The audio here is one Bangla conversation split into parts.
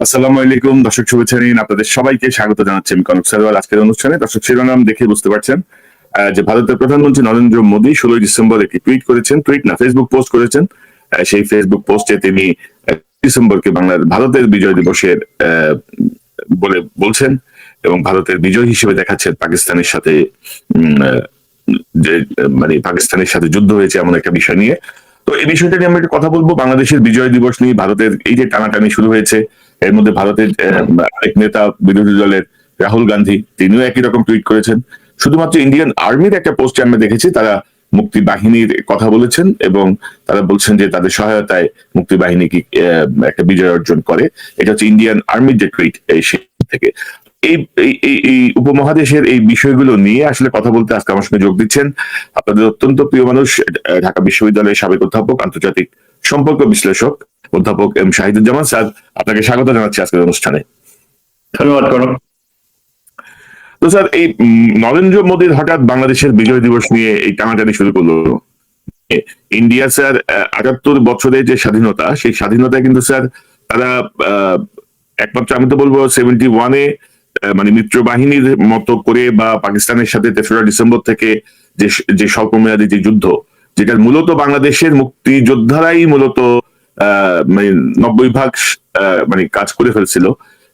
আসসালামু আলাইকুম দর্শক, শুভেচ্ছা নিন। আপনাদের সবাইকে স্বাগত জানাচ্ছি আমি কনক সারওয়াল। আজকের অনুষ্ঠানে দর্শক শিরোনাম দেখে বুঝতে পারছেন যে ভারতের প্রধানমন্ত্রী নরেন্দ্র মোদী 16 ডিসেম্বর একটি টুইট করেছেন, টুইট না ফেসবুক পোস্ট করেছেন। সেই ফেসবুক পোস্টে তিনি ডিসেম্বরকে ভারতের বিজয় দিবসের বলে বলছেন এবং ভারতের বিজয় হিসেবে দেখাচ্ছেন পাকিস্তানের সাথে যে মানে পাকিস্তানের সাথে যুদ্ধ হয়েছে এমন একটা বিষয় নিয়ে। তো এই বিষয়টা নিয়ে আমরা একটু কথা বলবো। বাংলাদেশের বিজয় দিবস নিয়ে ভারতের এই যে টানাটানি শুরু হয়েছে, এর মধ্যে ভারতের আরেক নেতা বিরোধী দলের রাহুল গান্ধী, তিনিও একই রকম টুইট করেছেন। শুধুমাত্র ইন্ডিয়ান আর্মির একটা পোস্টে আমরা দেখেছি তারা মুক্তি বাহিনীর কথা বলেছেন এবং তারা বলছেন যে তাদের সহায়তায় মুক্তি বাহিনী কি একটা বিজয় অর্জন করে। এটা হচ্ছে ইন্ডিয়ান আর্মির যে টুইট এই থেকে। এই এই উপমহাদেশের এই বিষয়গুলো নিয়ে আসলে কথা বলতে আজকে আমার সঙ্গে যোগ দিচ্ছেন আপনাদের অত্যন্ত প্রিয় মানুষ, ঢাকা বিশ্ববিদ্যালয়ের সাবেক অধ্যাপক, আন্তর্জাতিক সম্পর্ক বিশ্লেষক অধ্যাপক এম শাহিদুজ্জামান স্যার। আপনাকে স্বাগত জানাচ্ছি আজকের অনুষ্ঠানে। ধন্যবাদ করো। তো স্যার, এই নরেন্দ্র মোদীর হঠাৎ বাংলাদেশের বিজয় দিবস নিয়ে এই টানাটানি শুরু করলো। ইন্ডিয়া স্যার ৭৮ বছরের যে স্বাধীনতা, সেই স্বাধীনতায় কিন্তু স্যার তারা একমাত্র আমি তো বলবো 71-এ মানে মিত্র বাহিনীর মতো করে বা পাকিস্তানের সাথে ৩রা ডিসেম্বর থেকে যে যে স্বল্পমেয়াদী যে যুদ্ধ, যেটা মূলত বাংলাদেশের মুক্তিযোদ্ধারাই মূলত মানে ৯০% মানে কাজ করে ফেলছিল,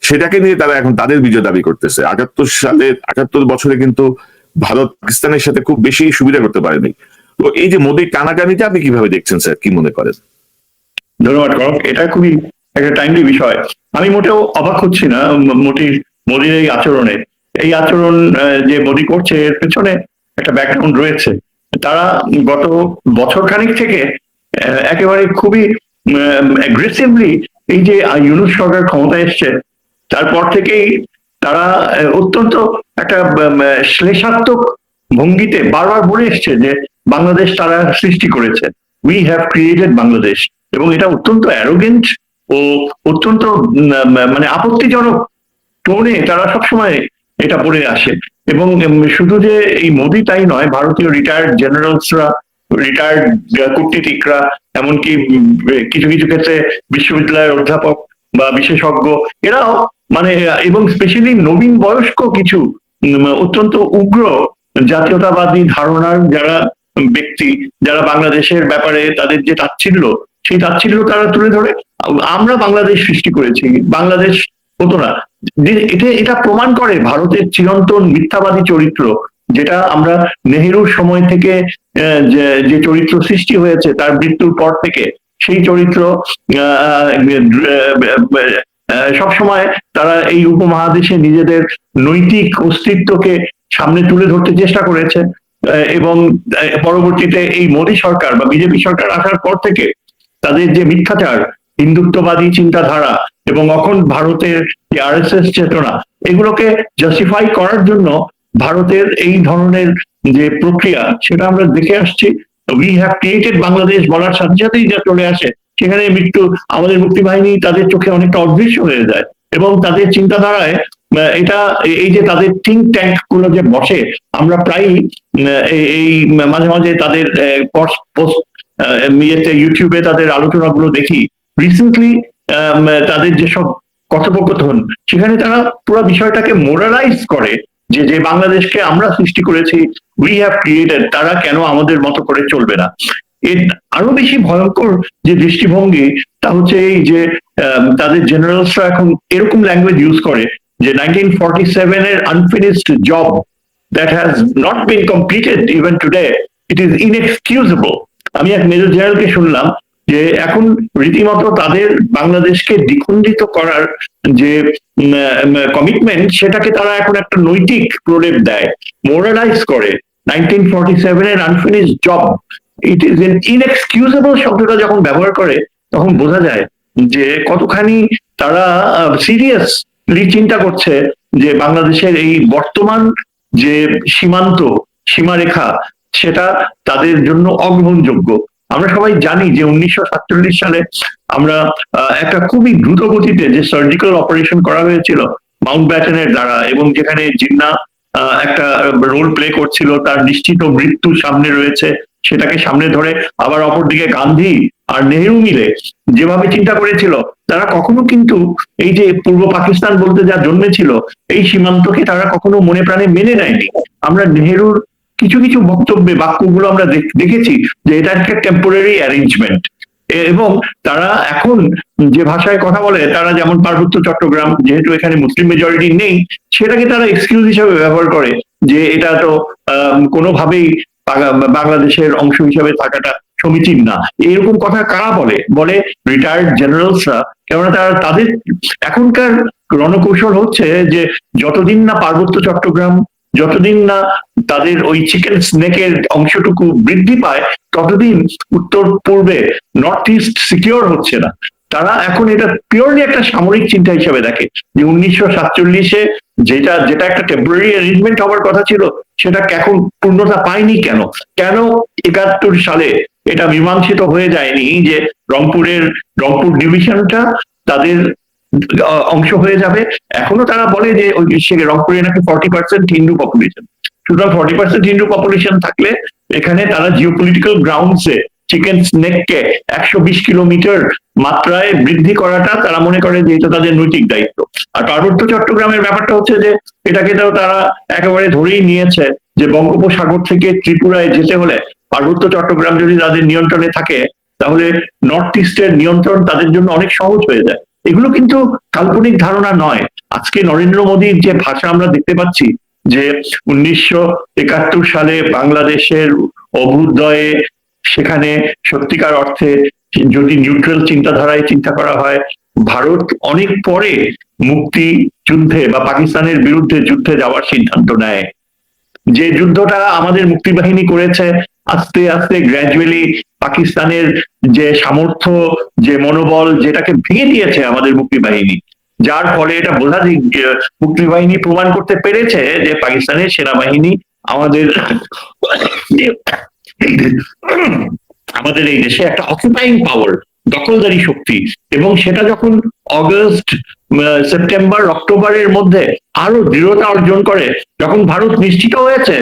সেটাকে নিয়ে তারা এখন তাদের বিজয় দাবি করতেছে। ৭৮ বছরে কিন্তু ভারত পাকিস্তানের সাথে খুব বেশি সুবিধা করতে পারেনি। তো এই যে মোদীর টানাটানিটা আপনি কিভাবে দেখছেন স্যার, কি মনে করেন? ধন্যবাদ করো, এটা খুবই একটা টাইমলি বিষয়। আমি মোটেও অবাক হচ্ছি না মোদির এই আচরণে। এই আচরণ যে মোদি করছে এর পেছনে একটা ব্যাকগ্রাউন্ড রয়েছে। তারা গত বছর খানিক থেকে একেবারে খুবই অ্যাগ্রেসিভলি এই যে ইউনূস সরকার ক্ষমতায় এসছে তারপর থেকেই তারা অত্যন্ত একটা শ্লেষাত্মক ভঙ্গিতে বারবার বলে এসছে যে বাংলাদেশ তারা সৃষ্টি করেছে, উই হ্যাভ ক্রিয়েটেড বাংলাদেশ। এবং এটা অত্যন্ত অ্যারোগেন্ট ও অত্যন্ত মানে আপত্তিজনক টোনে তারা সবসময় এটা বলে আসে। এবং শুধু যে এই মোদি তাই নয়, ভারতীয় রিটায়ার্ড জেনারেলসরা, রিটায়ার্ড কূটনীতিকরা, এমনকি কিছু কিছু ক্ষেত্রে বিশ্ববিদ্যালয়ের অধ্যাপক বা বিশেষজ্ঞ, এরাও মানে এবং স্পেশালি নবীন বয়স্ক কিছু অত্যন্ত উগ্র জাতীয়তাবাদী ধারণার যারা ব্যক্তি, যারা বাংলাদেশের ব্যাপারে তাদের যে তাচ্ছিল্য, সেই তাচ্ছিল্য তারা তুলে ধরে আমরা বাংলাদেশ সৃষ্টি করেছি, বাংলাদেশ হতো না। এটা প্রমাণ করে ভারতের চিরন্তন মিথ্যাবাদী চরিত্র, যেটা আমরা নেহেরুর সময় থেকে যে চরিত্র সৃষ্টি হয়েছে তার মৃত্যুর পর থেকে, সেই চরিত্র সবসময় তারা এই উপমহাদেশে নিজেদের নৈতিক অস্তিত্বকে সামনে তুলে ধরতে চেষ্টা করেছে। এবং পরবর্তীতে এই মোদী সরকার বা বিজেপি সরকার আসার পর থেকে তাদের যে মিথ্যাচার, হিন্দুত্ববাদী চিন্তাধারা এবং অখণ্ড ভারতের যে আরএসএস চেতনা, এগুলোকে জাস্টিফাই করার জন্য ভারতের এই ধরনের যে প্রক্রিয়া সেটা আমরা দেখে আসছি। উই হ্যাভ ক্রিয়েটেড বাংলাদেশ বলার সাথে সাথেই যা চলে আসে, সেখানে আমাদের মুক্তি বাহিনী তাদের চোখে অনেকটা অদৃশ্য হয়ে যায় এবং তাদের চিন্তাধারায় এটা এই যে তাদের থিঙ্ক ট্যাঙ্ক গুলো যে বসে, আমরা প্রায়ই এই মাঝে মাঝে তাদের ইউটিউবে তাদের আলোচনাগুলো দেখি। রিসেন্টলি তাদের যেসব কথোপকথন, সেখানে তারা পুরো বিষয়টাকে মোরালাইজ করে যে যে বাংলাদেশকে আমরা সৃষ্টি করেছি, উই হ্যাভ ক্রিয়েটেড, তারা কেন আমাদের মতো করে চলবে না। এর আরো বেশি ভয়ঙ্কর যে দৃষ্টিভঙ্গি তা হচ্ছে এই যে তাদের জেনারেলসরা এখন এরকম ল্যাঙ্গুয়েজ ইউজ করে যে 1947 এর unfinished job that has not been completed even today, it is inexcusable. আমি এক মেজর জেনারেলকে শুনলাম যে এখন রীতিমতো তাদের বাংলাদেশকে দ্বিখণ্ডিত করার যে কমিটমেন্ট, সেটাকে তারা এখন একটা নৈতিক প্রলেপ দেয়, মোরালাইজ করে। 1947 এর unfinished job, it is an inexcusable শব্দটা যখন ব্যবহার করে তখন বোঝা যায় যে কতখানি তারা সিরিয়াসলি চিন্তা করছে যে বাংলাদেশের এই বর্তমান যে সীমারেখা, সেটা তাদের জন্য অগ্রহণযোগ্য। আমরা সবাই জানি যে 1947 সালে আমরা একটা খুবই দ্রুত গতিতে যে সার্জিক্যাল অপারেশন করা হয়েছিল মাউন্ট ব্যাটেনের দ্বারা, এবং যেখানে জিন্নাহ একটা রোল প্লে করছিল, তার নিশ্চিত মৃত্যু সামনে রয়েছে, সেটাকে সামনে ধরে আবার অপরদিকে গান্ধী আর নেহেরু মিলে যেভাবে চিন্তা করেছিল, তারা কখনো কিন্তু এই যে পূর্ব পাকিস্তান বলতে যা জন্মেছিল, এই সীমান্তকে তারা কখনো মনে প্রাণে মেনে নেয়নি। আমরা নেহেরুর কিছু কিছু বক্তব্যে বাক্যগুলো আমরা দেখেছি যে এটা একটা টেম্পোরারি অ্যারেঞ্জমেন্ট, এবং তারা এখন যে ভাষায় কথা বলে, তারা যেমন পার্বত্য চট্টগ্রাম, যেহেতু এখানে মুসলিম মেজরিটি নেই, সেটাকে তারা এক্সকিউজ হিসেবে ব্যবহার করে যে এটা তো কোনোভাবেই বাংলাদেশের অংশ হিসেবে থাকাটা সমীচীন না। এরকম কথা কারা বলে? বলে রিটায়ার্ড জেনারেলসরা। কেননা তারা তাদের এখনকার রণকৌশল হচ্ছে যে যতদিন না পার্বত্য চট্টগ্রাম, যতদিন না তাদের ওই চিকেন স্নেকের অংশটুকু বৃদ্ধি পায়, ততদিন উত্তর পূর্বে নর্থ ইস্ট সিকিউর হচ্ছে না। তারা এখন এটা পিওরলি একটা সামরিক চিন্তা হিসেবে দেখে যে 1947-এ যেটা যেটা একটা টেম্পোরারি অ্যারেঞ্জমেন্ট হওয়ার কথা ছিল, সেটা এখন পূর্ণতা পায়নি। কেন কেন 71 সালে এটা মীমাংসিত হয়ে যায়নি যে রংপুর ডিভিশনটা তাদের অংশ হয়ে যাবে। এখনো তারা বলে যে ওই রংপুরে নাকি 40% হিন্দু পপুলেশন, সুতরাং 40% হিন্দু পপুলেশন থাকলে এখানে তারা জিওপলিটিক্যাল গ্রাউন্ডসে চিকেন স্নেককে 120 কিলোমিটার মাত্রায় বৃদ্ধি করাটা তারা মনে করে যে এটা তাদের নৈতিক দায়িত্ব। আর পার্বত্য চট্টগ্রামের ব্যাপারটা হচ্ছে যে এটাকে তো তারা একেবারে ধরেই নিয়েছে যে বঙ্গোপসাগর থেকে ত্রিপুরায় যেতে হলে পার্বত্য চট্টগ্রাম যদি তাদের নিয়ন্ত্রণে থাকে, তাহলে নর্থ ইস্টের নিয়ন্ত্রণ তাদের জন্য অনেক সহজ হয়ে যায়। এগুলো কিন্তু কাল্পনিক ধারণা নয়। আজকে নরেন্দ্র মোদীর যে ভাষা আমরা দেখতে পাচ্ছি, যে 1971 সালে বাংলাদেশের অভ্যুদয়ে সেখানে সত্যিকার অর্থে যদি নিউট্রাল চিন্তাধারায় চিন্তা করা হয়, ভারত অনেক পরে মুক্তি যুদ্ধে বা পাকিস্তানের বিরুদ্ধে যুদ্ধে যাওয়ার সিদ্ধান্ত নেয়। যে যুদ্ধটা আমাদের মুক্তি বাহিনী করেছে, আস্তে আস্তে গ্র্যাজুয়ালি পাকিস্তানের যে সামর্থ্য, যে মনোবল, যেটাকে ভেঙে দিয়েছে আমাদের মুক্তি বাহিনী, যার ফলে এটা বোঝা যায় মুক্তি বাহিনী প্রমাণ করতে পেরেছে যে পাকিস্তানের সেনাবাহিনী আমাদের আমাদের এই দেশে একটা অকুপাইং পাওয়ার, দখলদারি শক্তি। এবং সেটা যখন অগস্ট, সেপ্টেম্বর, অক্টোবরের মধ্যে আরো দৃঢ়তা অর্জন করে, যখন ভারত নিশ্চিত হয়েছে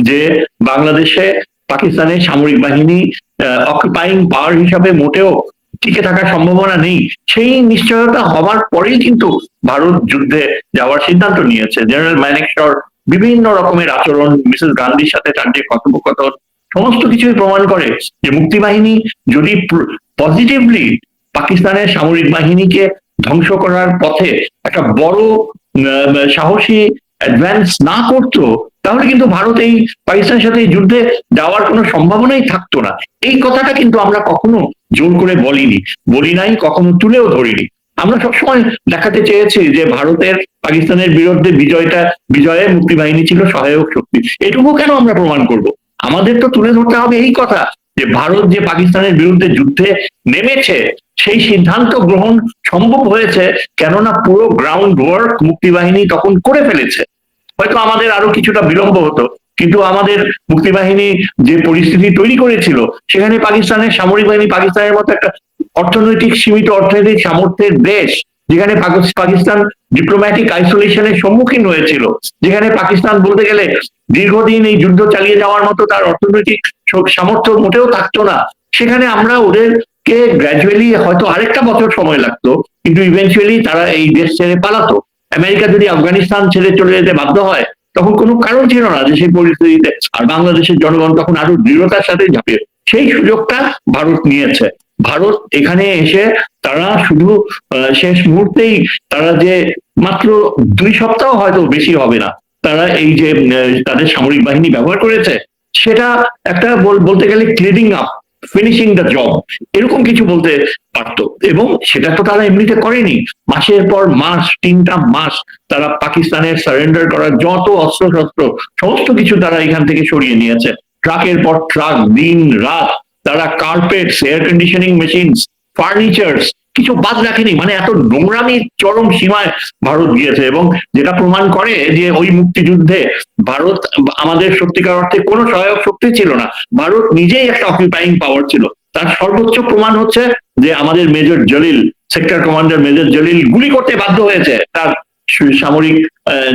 যে বাংলাদেশে পাকিস্তানের সামরিক বাহিনী অকুপাইং পাওয়ার হিসাবে মোটেও টিকে থাকার সম্ভাবনা নেই, সেই নিশ্চয়তা হওয়ার পরেই কিন্তু ভারত যুদ্ধে যাওয়ার সিদ্ধান্ত নিয়েছে। জেনারেল মানেকশর বিভিন্ন রকমের আচরণ, মিসেস গান্ধীর সাথে তার যে কথোপকথন, সমস্ত কিছুই প্রমাণ করে যে মুক্তি বাহিনী যদি পজিটিভলি পাকিস্তানের সামরিক বাহিনীকে ধ্বংস করার পথে একটা বড় সাহসী অ্যাডভান্স না করতো, তাহলে কিন্তু ভারত এই পাকিস্তানের সাথে যুদ্ধে যাওয়ার কোনো সম্ভাবনাই থাকতো না। এই কথাটা কিন্তু আমরা কখনো জোর করে বলি নাই, কখনো তুলেও ধরিনি। আমরা সবসময় দেখাতে চেয়েছি যে ভারতের পাকিস্তানের বিরুদ্ধে বিজয়ে মুক্তি বাহিনী ছিল সহায়ক শক্তি। এটুকু কেন আমরা প্রমাণ করব? আমাদের তো তুলে ধরতে হবে এই কথা যে ভারত যে পাকিস্তানের বিরুদ্ধে যুদ্ধে নেমেছে, সেই সিদ্ধান্ত গ্রহণ সম্ভব হয়েছে কেননা পুরো গ্রাউন্ড ওয়ার্ক মুক্তি বাহিনী তখন করে ফেলেছে। হয়তো আমাদের আরো কিছুটা বিলম্ব হতো, কিন্তু আমাদের মুক্তি বাহিনী যে পরিস্থিতি তৈরি করেছিল, সেখানে পাকিস্তানের সামরিক বাহিনী, পাকিস্তানের মতো একটা সীমিত অর্থনৈতিক সামর্থ্যের দেশ, যেখানে পাকিস্তান ডিপ্লোম্যাটিক আইসোলেশনের সম্মুখীন হয়েছিল, যেখানে পাকিস্তান বলতে গেলে দীর্ঘদিন এই যুদ্ধ চালিয়ে যাওয়ার মতো তার অর্থনৈতিক সামর্থ্য মোটেও থাকতো না, সেখানে আমরা ওদেরকে গ্র্যাজুয়ালি, হয়তো আরেকটা বছর সময় লাগতো, কিন্তু ইভেন্চুয়ালি তারা এই দেশ ছেড়ে পালাতো। আমেরিকা যদি আফগানিস্তান ছেড়ে চলে যেতে বাধ্য হয়, তখন কোনো কারণ ছিল না যে সেই পরিস্থিতিতে, আর বাংলাদেশের জনগণ তখন আরো দৃঢ়তার সাথে ঝাঁপিয়ে, সেই সুযোগটা ভারত নিয়েছে। ভারত এখানে এসে তারা শুধু শেষ মুহূর্তেই, তারা যে মাত্র 2 সপ্তাহ, হয়তো বেশি হবে না, তারা এই যে তাদের সামরিক বাহিনী ব্যবহার করেছে, সেটা একটা বলতে গেলে cleaning up, finishing the job, এরকম কিছু বলতে পারতো। এবং সেটা তো তারা এমনিতে করেনি। মাসের পর মাস, 3টা মাস তারা পাকিস্তানের সারেন্ডার করার যত অস্ত্র শস্ত্র, সমস্ত কিছু তারা এখান থেকে সরিয়ে নিয়েছে। ট্রাকের পর ট্রাক, দিন রাত তারা কার্পেটস, এয়ার কন্ডিশনিং মেশিনস, ফার্নিচার্স কিছু বাদ রাখেনি। মানে এত নোংরামির চরম সীমায় ভারত গিয়েছে, এবং যেটা প্রমাণ করে যে ওই মুক্তিযুদ্ধে ভারত আমাদের সত্যিকার অর্থে কোনো সহায়ক শক্তি ছিল না, ভারত নিজেই একটা অকুপাইং পাওয়ার ছিল। তার সর্বোচ্চ প্রমাণ হচ্ছে যে আমাদের major Jalil, sector commander major Jalil গুলি করতে বাধ্য হয়েছে তার সামরিক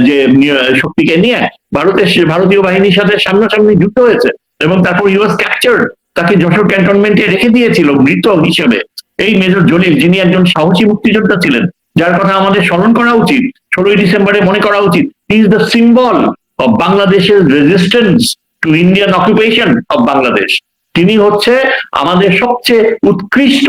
যে শক্তিকে নিয়ে। ভারতীয় বাহিনীর সাথে সামনাসামনি যুদ্ধ হয়েছে, এবং তারপর হি ওয়াজ ক্যাপচার্ড। তাকে যশোর ক্যান্টনমেন্টে রেখে দিয়েছিল মৃত হিসেবে। এই মেজর জলিল, যিনি একজন সাহসী মুক্তিযোদ্ধা ছিলেন, যার কথা আমাদের স্মরণ করা উচিত, 16ই ডিসেম্বরে মনে করা উচিত। He is the symbol of বাংলাদেশের resistance to Indian occupation of Bangladesh. তিনি হচ্ছে আমাদের সবচেয়ে উৎকৃষ্ট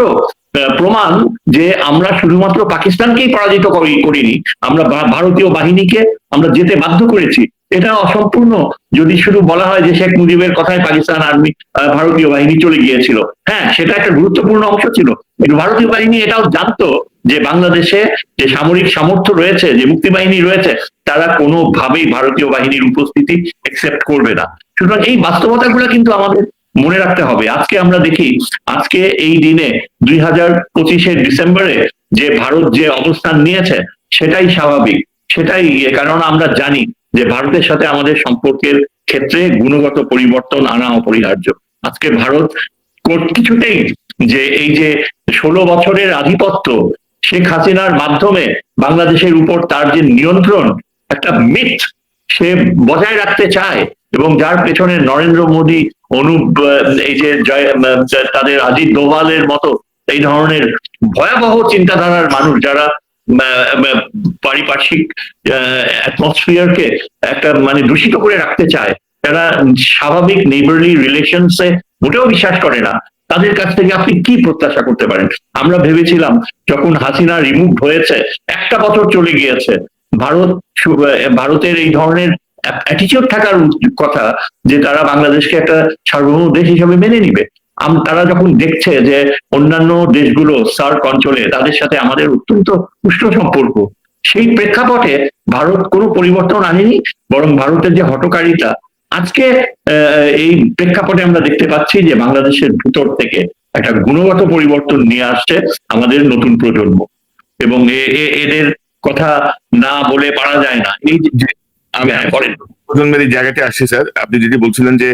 প্রমাণ যে আমরা শুধুমাত্র পাকিস্তানকেই পরাজিত করিনি, আমরা ভারতীয় বাহিনীকে আমরা যেতে বাধ্য করেছি। এটা অসম্পূর্ণ যদি শুধু বলা হয় যে শেখ মুজিবের কথায় পাকিস্তান আর্মি ভারতীয় বাহিনী চলে গিয়েছিল। হ্যাঁ, সেটা একটা গুরুত্বপূর্ণ অংশ ছিল, কিন্তু ভারতীয় বাহিনী এটাও জানতো যে বাংলাদেশে যে সামরিক সামর্থ্য রয়েছে, যে মুক্তি বাহিনী রয়েছে, তারা কোনোভাবেই ভারতীয় বাহিনীর উপস্থিতি একসেপ্ট করবে না। সুতরাং এই বাস্তবতাগুলো কিন্তু আমাদের মনে রাখতে হবে। আজকে আমরা দেখি, আজকে এই দিনে 2025-এর ডিসেম্বরে যে ভারত যে অবস্থান নিয়েছে সেটাই স্বাভাবিক, সেটাই, কারণ আমরা জানি যে ভারতের সাথে আমাদের সম্পর্কের ক্ষেত্রে গুণগত পরিবর্তন আনা অপরিহার্য। আজকে ভারত কিছুতেই যে এই যে 16 বছরের আধিপত্য শেখ হাসিনার মাধ্যমে বাংলাদেশের উপর তার যে নিয়ন্ত্রণ, একটা মিথ সে বজায় রাখতে চায়, এবং যার পেছনে নরেন্দ্র মোদী, এই যে তাদের অজিত দোভালের মতো এই ধরনের ভয়াবহ চিন্তাধারার মানুষ, যারা পারিপার্শ্বিক অ্যাটমসফিয়ারকে একটা মানে দূষিত করে রাখতে চায়, যারা স্বাভাবিক নেইবারলি রিলেশনসে মোটেও বিশ্বাস করে না, তাদের কাছ থেকে আপনি কি প্রত্যাশা করতে পারেন? আমরা ভেবেছিলাম যখন হাসিনা রিমুভ হয়েছে, 1টা বছর চলে গিয়েছে, ভারতের এই ধরনের অ্যাটিটিউড থাকার কথা যে তারা বাংলাদেশকে একটা সার্বভৌম দেশ হিসেবে মেনে নিবে। তারা যখন দেখছে যে অন্যান্য দেশগুলো সার্ক অঞ্চলে তাদের সাথে আমাদের অত্যন্ত উষ্ণ সম্পর্ক, সেই প্রেক্ষাপটে ভারত কোনো পরিবর্তন আনেনি, বরং ভারতের যে হঠকারিতা, আজকে এই প্রেক্ষাপটে আমরা দেখতে পাচ্ছি যে বাংলাদেশের ভিতর থেকে একটা গুণগত পরিবর্তন নিয়ে আসছে আমাদের নতুন প্রজন্ম, এবং এদের কথা না বলে পারা যায় না। এই যে প্রজন্মের এই জায়গাতে আসছে স্যার, আপনি যেটি বলছিলেন যে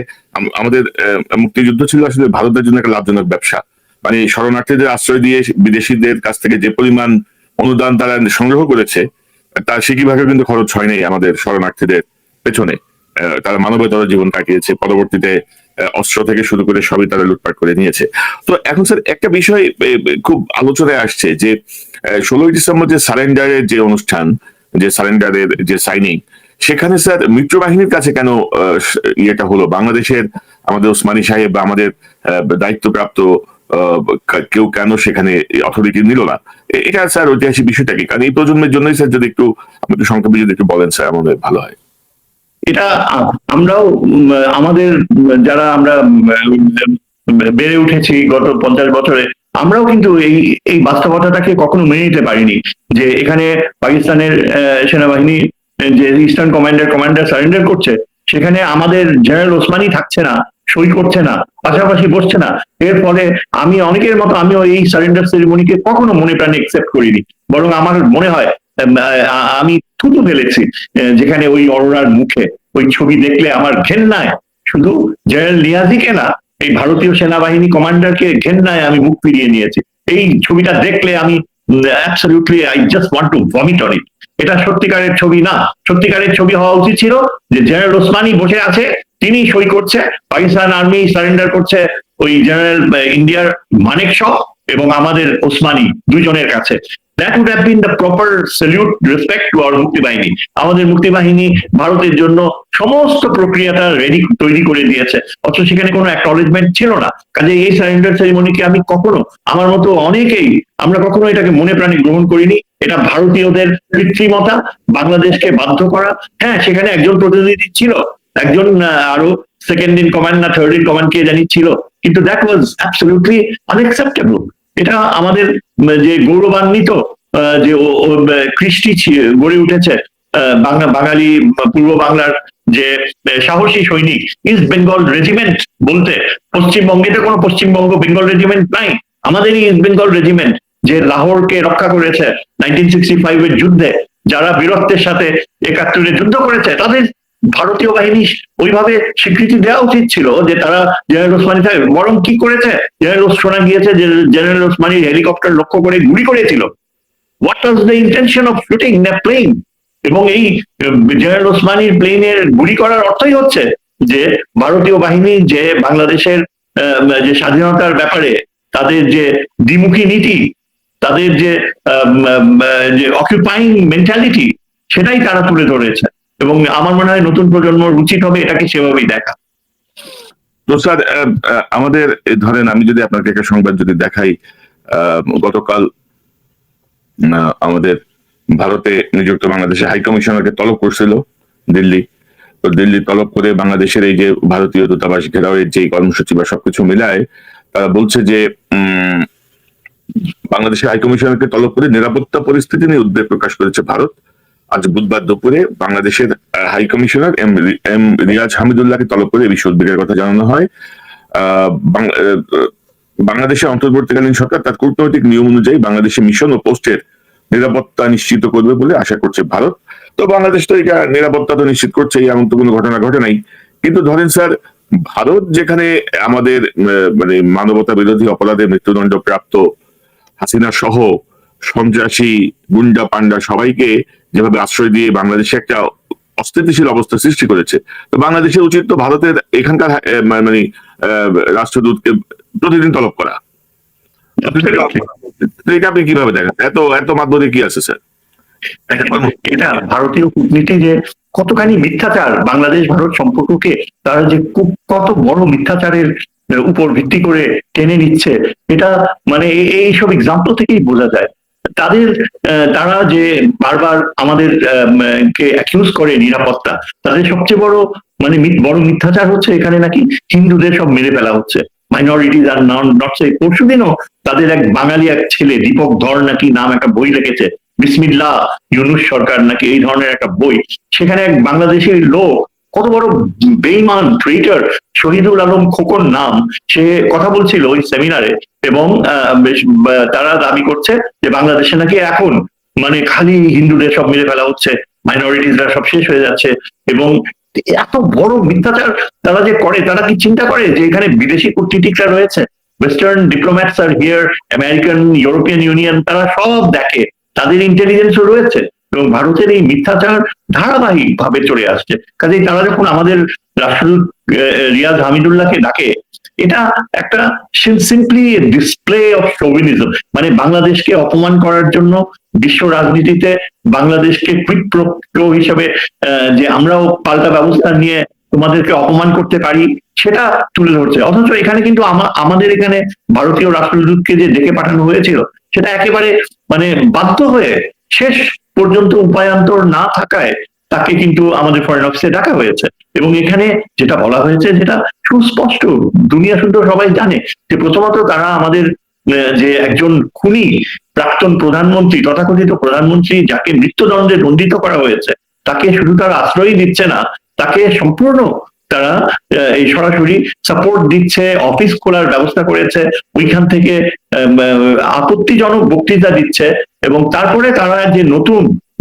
আমাদের মুক্তিযুদ্ধ ছিল আসলে ভারতের জন্য একটা লাভজনক ব্যবসা। মানে শরণার্থীদের আশ্রয় দিয়ে বিদেশিদের কাছ থেকে যে পরিমাণ অনুদান তারা সংগ্রহ করেছে, তার সিকিভাগে কিন্তু খরচ হয় নাই আমাদের শরণার্থীদের পেছনে। তারা মানবতার জীবন কাটিয়েছে, পরবর্তীতে অস্ত্র থেকে শুরু করে সবই তারা লুটপাট করে নিয়েছে। তো এখন স্যার একটা বিষয় খুব আলোচনায় আসছে যে 16ই ডিসেম্বর যে সারেন্ডারের যে অনুষ্ঠান, যে সারেন্ডারের যে সাইনিং, সেখানে স্যার মিত্র বাহিনীর কাছে কেন ইয়েটা হলো? বাংলাদেশের আমাদের ওসমানী সাহেব বা আমাদের দায়িত্বপ্রাপ্ত কেউ কেন সেখানে অথরিটি নিল না? এটা স্যার ঐতিহাসিক বিষয়টা কি? কারণ এই প্রজন্মের জন্যই স্যার যদি একটু আপনি একটু সংক্ষেপে যদি একটু বলেন স্যার, আমাদের ভালো হয়। এটা আমরাও আমাদের যারা আমরা বেড়ে উঠেছি গত 50 বছরে, আমরাও কিন্তু এই বাস্তবতাটাকে কখনো মেনে নিতে পারিনি যে এখানে পাকিস্তানের সেনাবাহিনী যে ইস্টার্ন কমান্ডার সারেন্ডার করছে, সেখানে আমাদের জেনারেল ওসমানী থাকছে না, সই করছে না, পাশাপাশি বসছে না। এর ফলে আমি অনেকের মতো আমিও এই সারেন্ডার সেরিমনিকে কখনো মনে প্রাণে একসেপ্ট করিনি, বরং আমার মনে হয় আমি থুতু ফেলেছি যেখানে ওই অরোরার মুখে। ওই ছবি দেখলে আমার ঘেন্নায়, শুধু জেনারেল নিয়াজিকে না, এই ভারতীয় সেনাবাহিনী কমান্ডারকে ঘেন্নায় আমি মুখ ফিরিয়ে নিয়েছি। এই ছবিটা দেখলে আমি absolutely I just want to vomit on it. এটা সত্যিকারের ছবি না। সত্যিকারের ছবি হওয়া উচিত ছিল যে জেনারেল ওসমানী বসে আছে, তিনি সই করছে, পাকিস্তান আর্মি সারেন্ডার করছে ওই জেনারেল ইন্ডিয়ার মানেক শ এবং আমাদের ওসমানী দুইজনের কাছে। That would have been the proper salute, respect to our মুক্তি বাহিনী। আমাদের মুক্তি বাহিনী ভারতের জন্য সমস্ত প্রক্রিয়াটা তৈরি করে দিয়েছে, অথচ সেখানে কোনো অ্যাকনলেজমেন্ট ছিল না। কাজে এই সারেন্ডার সেরিমনিকে আমি কখনো, আমার মতো অনেকেই, আমরা কখনো এটাকে মনে প্রাণে গ্রহণ করিনি। এটা ভারতীয়দের কৃত্রিমতা, বাংলাদেশকে বাধ্য করা। হ্যাঁ, সেখানে একজন প্রতিনিধি ছিল, একজন আরো সেকেন্ড ইন কমান্ড না থার্ড ইন কমান্ড কে জানি ছিল, কিন্তু দ্যাট ওয়াজ অ্যাবসলিউটলি আনএক্সেপ্টেবল। এটা আমাদের যে গৌরবান্বিত যে কৃষ্টি গড়ে উঠেছে বাঙালি পূর্ব বাংলার যে সাহসী সৈনিক, ইস্ট বেঙ্গল রেজিমেন্ট বলতে, পশ্চিমবঙ্গে তো কোনো পশ্চিমবঙ্গ বেঙ্গল রেজিমেন্ট নাই, আমাদেরই ইস্ট বেঙ্গল রেজিমেন্ট যে লাহোরকে রক্ষা করেছে 1965-এর যুদ্ধে, যারা বীরত্বের সাথে 71-এ যুদ্ধ করেছে, তাদের ভারতীয় বাহিনী ওইভাবে স্বীকৃতি দেওয়া উচিত ছিল যে তারা জেনারেল ওসমানী থাকে। বরং কি করেছে, শোনা গিয়েছে যে জেনারেল ওসমানীর হেলিকপ্টার লক্ষ্য করে গুলি করেছিল। What was the intention of shooting the plane? এবং এই জেনারেল ওসমানীর প্লেনের গুলি করার অর্থই হচ্ছে যে ভারতীয় বাহিনী যে বাংলাদেশের যে স্বাধীনতার ব্যাপারে তাদের যে দ্বিমুখী নীতি, তাদের যে অকুপাইং মেন্টালিটি, সেটাই তারা তুলে ধরেছে। এবং আমার মনে হয় নতুন প্রজন্মর উচিত হবে এটাকে সেভাবেই দেখা। তো স্যার, আমাদের ধরেন আমি যদি আপনাকে একটা সংবাদ যদি দেখাই, গতকাল আমাদের ভারতে নিযুক্ত বাংলাদেশের হাই কমিশনারকে তলব করছিল দিল্লি। তো দিল্লি তলব করে বাংলাদেশের এই যে ভারতীয় দূতাবাস ঘেরাওয়ের যে কর্মসূচি বা সবকিছু মিলায় তারা বলছে যে বাংলাদেশের হাই কমিশনারকে তলব করে নিরাপত্তা পরিস্থিতি নিয়ে উদ্বেগ প্রকাশ করেছে ভারত। আজ বুধবার দুপুরে বাংলাদেশের হাই কমিশনার এম রিয়াজ হামিদুল্লাহকে তলব করে এই বিষয়ে উদ্বেগের কথা জানানো হয়। বাংলাদেশের অন্তর্বর্তীকালীন সরকার তার কূটনৈতিক নিয়ম অনুযায়ী বাংলাদেশের মিশন ও পোস্টের নিরাপত্তা নিশ্চিত করবে বলে আশা করছে ভারত। তো বাংলাদেশ তো এটা নিরাপত্তা তো নিশ্চিত করছে, এমন তো কোনো ঘটনা ঘটে নাই। কিন্তু ধরেন স্যার, ভারত যেখানে আমাদের মানে মানবতা বিরোধী অপরাধে মৃত্যুদণ্ড প্রাপ্ত হাসিনা সহ সন্ত্রাসী গুন্ডা পান্ডা সবাইকে যেভাবে আশ্রয় দিয়ে বাংলাদেশে একটা অস্থিতিশীল অবস্থা সৃষ্টি করেছে, তো বাংলাদেশের উচিত তো ভারতের এখানকার মানে রাষ্ট্রদূতকে প্রতিদিন তলব করা। এটা আপনি কিভাবে দেখেন? এত এত মাধ্যমে কি আছে স্যার? এটা ভারতীয় কূটনীতি যে কতখানি মিথ্যাচার বাংলাদেশ ভারত সম্পর্ককে তারা যে কত বড় মিথ্যাচারের উপর ভিত্তি করে টেনে নিচ্ছে, এটা মানে এইসব এক্সাম্পল থেকেই বোঝা যায়। তাদের তারা যে বারবার আমাদের কে অ্যাকিউজ করে নিরাপত্তা, তাদের সবচেয়ে বড় মানে বড় মিথ্যাচার হচ্ছে এখানে নাকি হিন্দুদের সব মেরে ফেলা হচ্ছে, মাইনরিটিজ আর নট সে। পরশুদিনও তাদের এক বাঙালি এক ছেলে দীপক ধর নাকি নাম একটা বই লিখেছে, বিসমিল্লাহ ইউনুস সরকার নাকি এই ধরনের একটা বই। সেখানে এক বাংলাদেশের লোক, কত বড় বেইমান ট্রেটার, শহীদুল আলম খোকন নাম, সে কথা বলছিল ওই সেমিনারে। এবং তারা দাবি করছে যে বাংলাদেশে নাকি এখন মানে খালি হিন্দুদের সব মেরে ফেলা হচ্ছে, মাইনরিটিসরা সব শেষ হয়ে যাচ্ছে। এবং এত বড় মিথ্যাচার তারা যে করে, তারা কি চিন্তা করে যে এখানে বিদেশি কূটনীতিকরা রয়েছে, western diplomats R here, American, European union, তারা সব দেখে, তাদের ইন্টেলিজেন্সও রয়েছে। এবং ভারতের এই মিথ্যাচার ধারাবাহিক ভাবে চলে আসছে। কাজেই তারা যখন আমাদের রাষ্ট্রদূত রিয়াজ হামিদুল্লাহকে ডাকে, এটা একটা সিম্পলি ডিসপ্লে অফ শোভিনিজম, মানে বাংলাদেশকে অপমান করার জন্য বিশ্ব রাজনীতিতে বাংলাদেশকে কুইক প্রো হিসেবে যে আমরাও পাল্টা ব্যবস্থা নিয়ে তোমাদেরকে অপমান করতে পারি সেটা তুলে ধরছে। অথচ এখানে কিন্তু আমাদের এখানে ভারতীয় রাষ্ট্রদূতকে যে ডেকে পাঠানো হয়েছিল, সেটা একেবারে মানে বাধ্য হয়ে, শেষ পর্যন্ত উপায়ান্তর না থাকায় তাকে কিন্তু আমাদের ফরেন অফিসে ডাকা হয়েছে। এবং এখানে যেটা বলা হয়েছে যেটা সুস্পষ্ট, দুনিয়া শুদ্ধ সবাই জানে, যে প্রথমত তারা আমাদের যে একজন খুনি প্রাক্তন প্রধানমন্ত্রী, তথাকথিত প্রধানমন্ত্রী যাকে মৃত্যুদণ্ডে দণ্ডিত করা হয়েছে, তাকে শুধু তারা আশ্রয় দিচ্ছে না, তাকে সম্পূর্ণ তারা এই সরাসরি সাপোর্ট দিচ্ছে, অফিস খোলার ব্যবস্থা করেছে, ওইখান থেকে আপত্তিজনক বক্তৃতা দিচ্ছে। এবং তারপরে তারা যে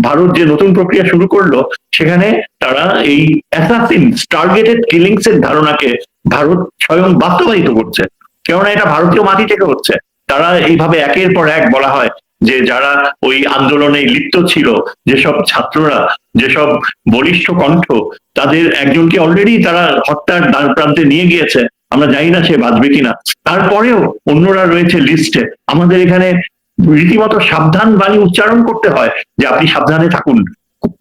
ভারত যে নতুন প্রক্রিয়া শুরু করলো, সেখানে তারা এই অ্যাসাসিন টার্গেটেড কিলিংস এর ধারণাকে ভারত স্বয়ং বাস্তবায়িত করছে, কেননা এটা ভারতীয় মাটি থেকে হচ্ছে। তারা এইভাবে একের পর এক বলা হয় যে যারা ওই আন্দোলনে লিপ্ত ছিল, যেসব ছাত্ররা, যেসব বলিষ্ঠ কণ্ঠ, তাদের একজনকে অলরেডি তারা হত্যার দ্বার প্রান্তে নিয়ে গিয়েছে, আমরা জানি না সে বাঁচবে কিনা। তারপরেও অন্যরা রয়েছে লিস্টে। আমাদের এখানে রীতিমতো সাবধান বাণী উচ্চারণ করতে হয় যে আপনি সাবধানে থাকুন,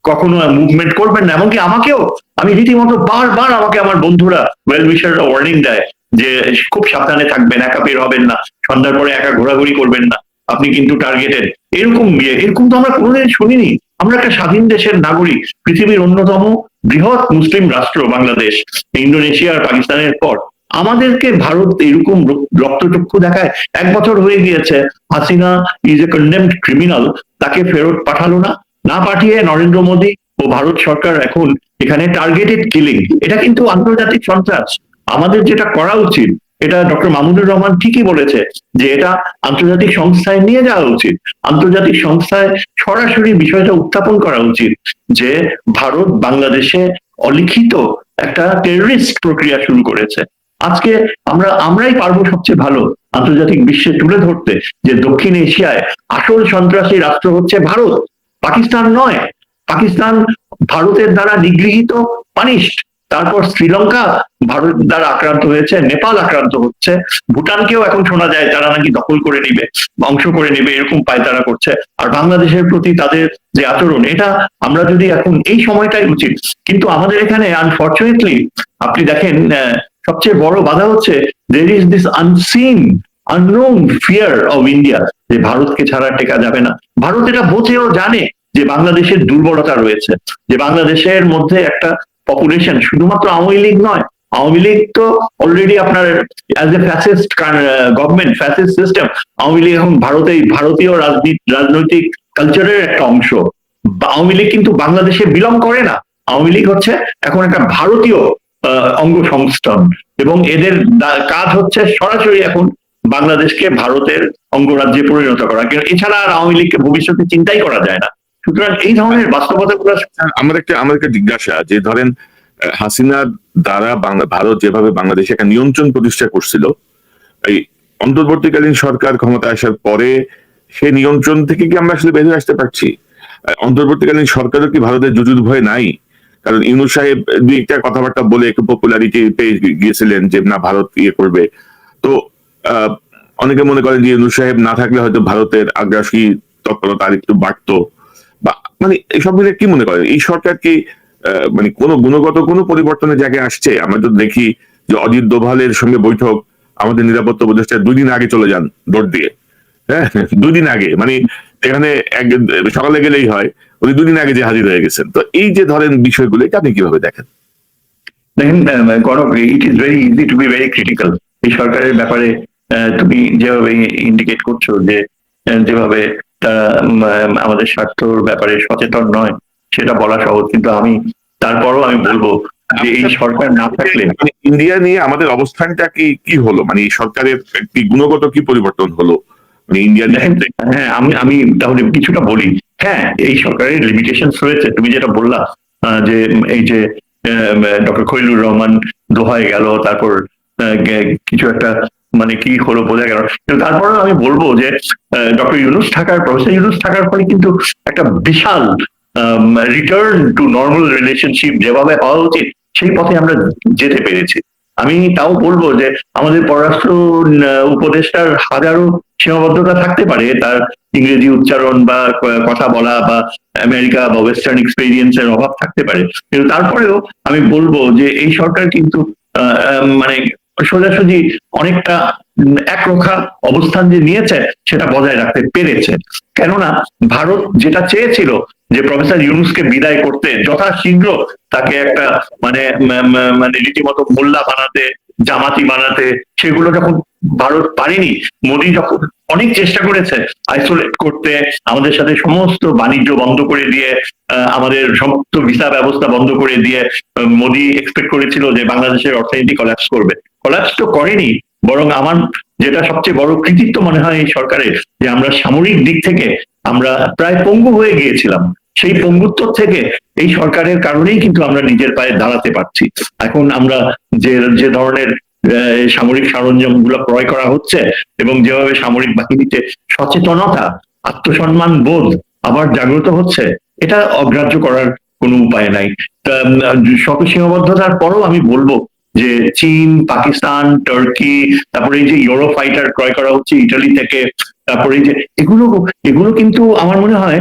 কখনো মুভমেন্ট করবেন না। এমনকি আমাকেও, আমি রীতিমতো বারবার আমাকে আমার বন্ধুরা ওয়েল উইশাররা ওয়ার্নিং দেয় যে খুব সাবধানে থাকবেন, একা বের হবেন না, সন্ধ্যার পরে একা ঘোরাঘুরি করবেন না, আপনি কিন্তু টার্গেটেড। এরকম তো আমরা কোনোদিন শুনিনি। আমরা একটা স্বাধীন দেশের নাগরিক, পৃথিবীর অন্যতম বৃহৎ মুসলিম রাষ্ট্র বাংলাদেশ, ইন্দোনেশিয়া আর পাকিস্তানের পর। আমাদেরকে ভারত এরকম রক্তচক্ষু দেখায়। 1 বছর হয়ে গিয়েছে, Hasina is a condemned criminal, তাকে ফেরত পাঠালো না, না পাঠিয়ে নরেন্দ্র মোদী ও ভারত সরকার এখন এখানে টার্গেটেড কিলিং। এটা কিন্তু আন্তর্জাতিক সন্ত্রাস। আমাদের যেটা করা উচিত, এটা ডক্টর মাহমুদুর রহমান ঠিকই বলেছে যে এটা আন্তর্জাতিক সংস্থায় নিয়ে যাওয়া উচিত, আন্তর্জাতিক সংস্থায় সরাসরি বিষয়টা উত্থাপন করা উচিত যে ভারত বাংলাদেশে অলিখিত একটা টেররিস্ট প্রক্রিয়া শুরু করেছে। আজকে আমরাই পারবো সবচেয়ে ভালো আন্তর্জাতিক বিশ্বে তুলে ধরতে যে দক্ষিণ এশিয়ায় আসল সন্ত্রাসী রাষ্ট্র হচ্ছে ভারত, পাকিস্তান নয়। পাকিস্তান ভারতের দ্বারা নিগৃহীত, পানিশড, তারপর শ্রীলঙ্কা ভারত দ্বারা আক্রান্ত হয়েছে, নেপাল আক্রান্ত হচ্ছে, ভুটানকেও এখন শোনা যায় তারা নাকি দখল করে নিবে, অংশ করে নেবে, এরকম পায়তারা করছে। আর বাংলাদেশের প্রতি তাদের যে আচরণ, এটা আমরা যদি এখন এই সময়টাই উচিত, কিন্তু আমাদের এখানে আনফর্চুনেটলি আপনি দেখেন সবচেয়ে বড় বাধা হচ্ছে there is this unseen unknown fear of India, যে ভারতকে ছাড়া টেকা যাবে না। ভারত এটা বোঝেও জানে যে বাংলাদেশের দুর্বলতা রয়েছে, যে বাংলাদেশের মধ্যে একটা পপুলেশন, শুধুমাত্র আওয়ামী লীগ নয়, আওয়ামী লীগ তো অলরেডি আপনার as a fascist government, fascist system, Awami League এখন ভারতীয় রাজনৈতিক কালচারের একটা অংশ। আওয়ামী লীগ কিন্তু বাংলাদেশে বিলং করে না, আওয়ামী লীগ হচ্ছে এখন একটা ভারতীয় অঙ্গ সংস্থান, এবং এদের কাজ হচ্ছে সরাসরি এখন বাংলাদেশকে ভারতের অঙ্গরাজ্যে পরিণত করা, এছাড়া আর আওয়ামী লীগকে ভবিষ্যতে চিন্তাই করা যায় না। সুতরাং এই ধরনের বাস্তবতাগুলো আমার একটা জিজ্ঞাসা, যে ধরেন হাসিনার দ্বারা ভারত যেভাবে বাংলাদেশে একটা নিয়ন্ত্রণ প্রতিষ্ঠা করছিল, এই অন্তর্বর্তীকালীন সরকার ক্ষমতা আসার পরে সে নিয়ন্ত্রণ থেকে কি আমরা আসলে বেরিয়ে আসতে পারছি? অন্তর্বর্তীকালীন সরকারও কি ভারতের জুজুর ভয় নাই? কারণ ইউনূস সাহেব দুই একটা কথাবার্তা বলে একটু পপুলারিটি পেয়ে গিয়েছিলেন যে না ভারত ইয়ে করবে। তো অনেকে মনে করেন যে ইউনূস সাহেব না থাকলে হয়তো ভারতের আগ্রাসী তৎপরতা আর একটু বাড়তো, বা মানে এইসব মিলে কি মনে করেন এই সরকার কি মানে কোনো গুণগত কোনো পরিবর্তনের জায়গায় আসছে? আমরা তো দেখি যে অজিত দোভালের সঙ্গে বৈঠক আমাদের নিরাপত্তা উপদেষ্টা 2 দিন আগে চলে যান দৌড় দিয়ে, হ্যাঁ 2 দিন আগে, মানে এখানে সকালে গেলেই হয়, উনি 2 দিন আগে যে হাজির হয়ে গেছেন। তো এই যে ধরেন বিষয়গুলো, এটা আপনি কিভাবে দেখেন? দেখেন Gourab, it is very easy to be very critical এই সরকারের ব্যাপারে। তুমি যেভাবে ইন্ডিকেট করছো যে যেভাবে তারা আমাদের স্বার্থর ব্যাপারে সচেতন নয়, সেটা বলা সহজ, কিন্তু আমি তারপরও আমি বলবো যে এই সরকার না থাকলে ইন্ডিয়া নিয়ে আমাদের অবস্থানটা কি হলো, মানে এই সরকারের কি গুণগত কি পরিবর্তন হলো, মানে ইন্ডিয়া দেখেন, হ্যাঁ আমি তাহলে কিছুটা বলি। হ্যাঁ, এই সরকারের লিমিটেশনস রয়েছে, তুমি যেটা বললা যে এই যে ডক্টর খলিলুর রহমান দোহায় গেল, তারপর কিছু একটা মানে কি হলো বোঝা গেল, কিন্তু তারপরেও আমি বলবো যে প্রফেসর ইউনূস থাকার ফলে কিন্তু একটা বিশাল রিটার্ন টু নর্মাল রিলেশনশিপ যেভাবে হওয়া উচিত সেই পথে আমরা যেতে পেরেছি। আমি তাও বলবো যে আমাদের পররাষ্ট্র উপদেষ্টার হাজারো সীমাবদ্ধতা থাকতে পারে, তার ইংরেজি উচ্চারণ বা কথা বলা বা আমেরিকা বা ওয়েস্টার্ন এক্সপেরিয়েন্স এর অভাব থাকতে পারে, কিন্তু তারপরেও আমি বলবো যে এই সরকার কিন্তু মানে সোজাসুজি অনেকটা একরোখা অবস্থান যে নিয়েছে সেটা বজায় রাখতে পেরেছে। কেননা ভারত যেটা চেয়েছিল যে প্রফেসর ইউনূসকে বিদায় করতে যথাশীঘ্র তাকে একটা মানে মানে রীতিমতো মোল্লা বানাতে, জামাতি বানাতে, সেগুলো যখন ভারত পারেনি, মোদী যখন অনেক চেষ্টা করেছে আইসোলেট করতে, আমাদের সাথে সমস্ত বাণিজ্য বন্ধ করে দিয়ে, আমাদের সমস্ত ভিসা ব্যবস্থা বন্ধ করে দিয়ে, মোদী এক্সপেক্ট করেছিল যে বাংলাদেশের অর্থনীতি কলাপস করবে, কলাপস তো করেনি, বরং আমার যেটা সবচেয়ে বড় কৃতিত্ব মনে হয় এই সরকারের, যে আমরা সামরিক দিক থেকে আমরা প্রায় পঙ্গু হয়ে গিয়েছিলাম, সেই পঙ্গুত্ব থেকে এই সরকারের কারণেই কিন্তু আমরা নিজের পায়ে দাঁড়াতে পারছি। এখন আমরা যে ধরনের সামরিক সরঞ্জাম গুলো ক্রয় করা হচ্ছে এবং যেভাবে সামরিক বাহিনীতে সচেতনতা, আত্মসম্মান বোধ আবার জাগ্রত হচ্ছে, এটা অগ্রাহ্য করার কোনো উপায় নাই। শত সীমাবদ্ধতার পরও আমি বলবো যে চীন, পাকিস্তান, টার্কি, তারপরে এই যে ইউরো ফাইটার ক্রয় করা হচ্ছে ইটালি থেকে, তারপরে এই যে এগুলো কিন্তু আমার মনে হয়,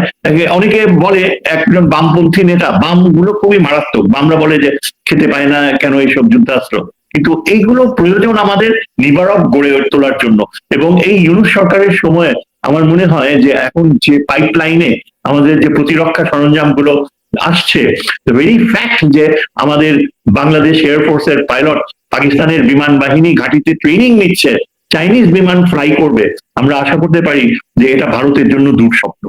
অনেকে বলে একজন বামপন্থী নেতা, বাম গুলো খুবই মারাত্মক, বামরা বলে যে খেতে পায় না কেন এইসব যুদ্ধাস্ত্র, কিন্তু এইগুলো প্রয়োজন আমাদের নিবারক গড়ে তোলার জন্য। এবং এই ইউনূস সরকারের সময়ে আমার মনে হয় যে এখন যে পাইপলাইনে আমাদের যে প্রতিরক্ষা সরঞ্জাম গুলো আসছে, ভেরি ফ্যাক্ট যে আমাদের বাংলাদেশ এয়ারফোর্সের পাইলট পাকিস্তানের বিমান বাহিনী ঘাঁটিতে ট্রেনিং নিচ্ছে, চাইনিজ বিমান ফ্লাই করবে, আমরা আশা করতে পারি যে এটা ভারতের জন্য দুঃস্বপ্ন।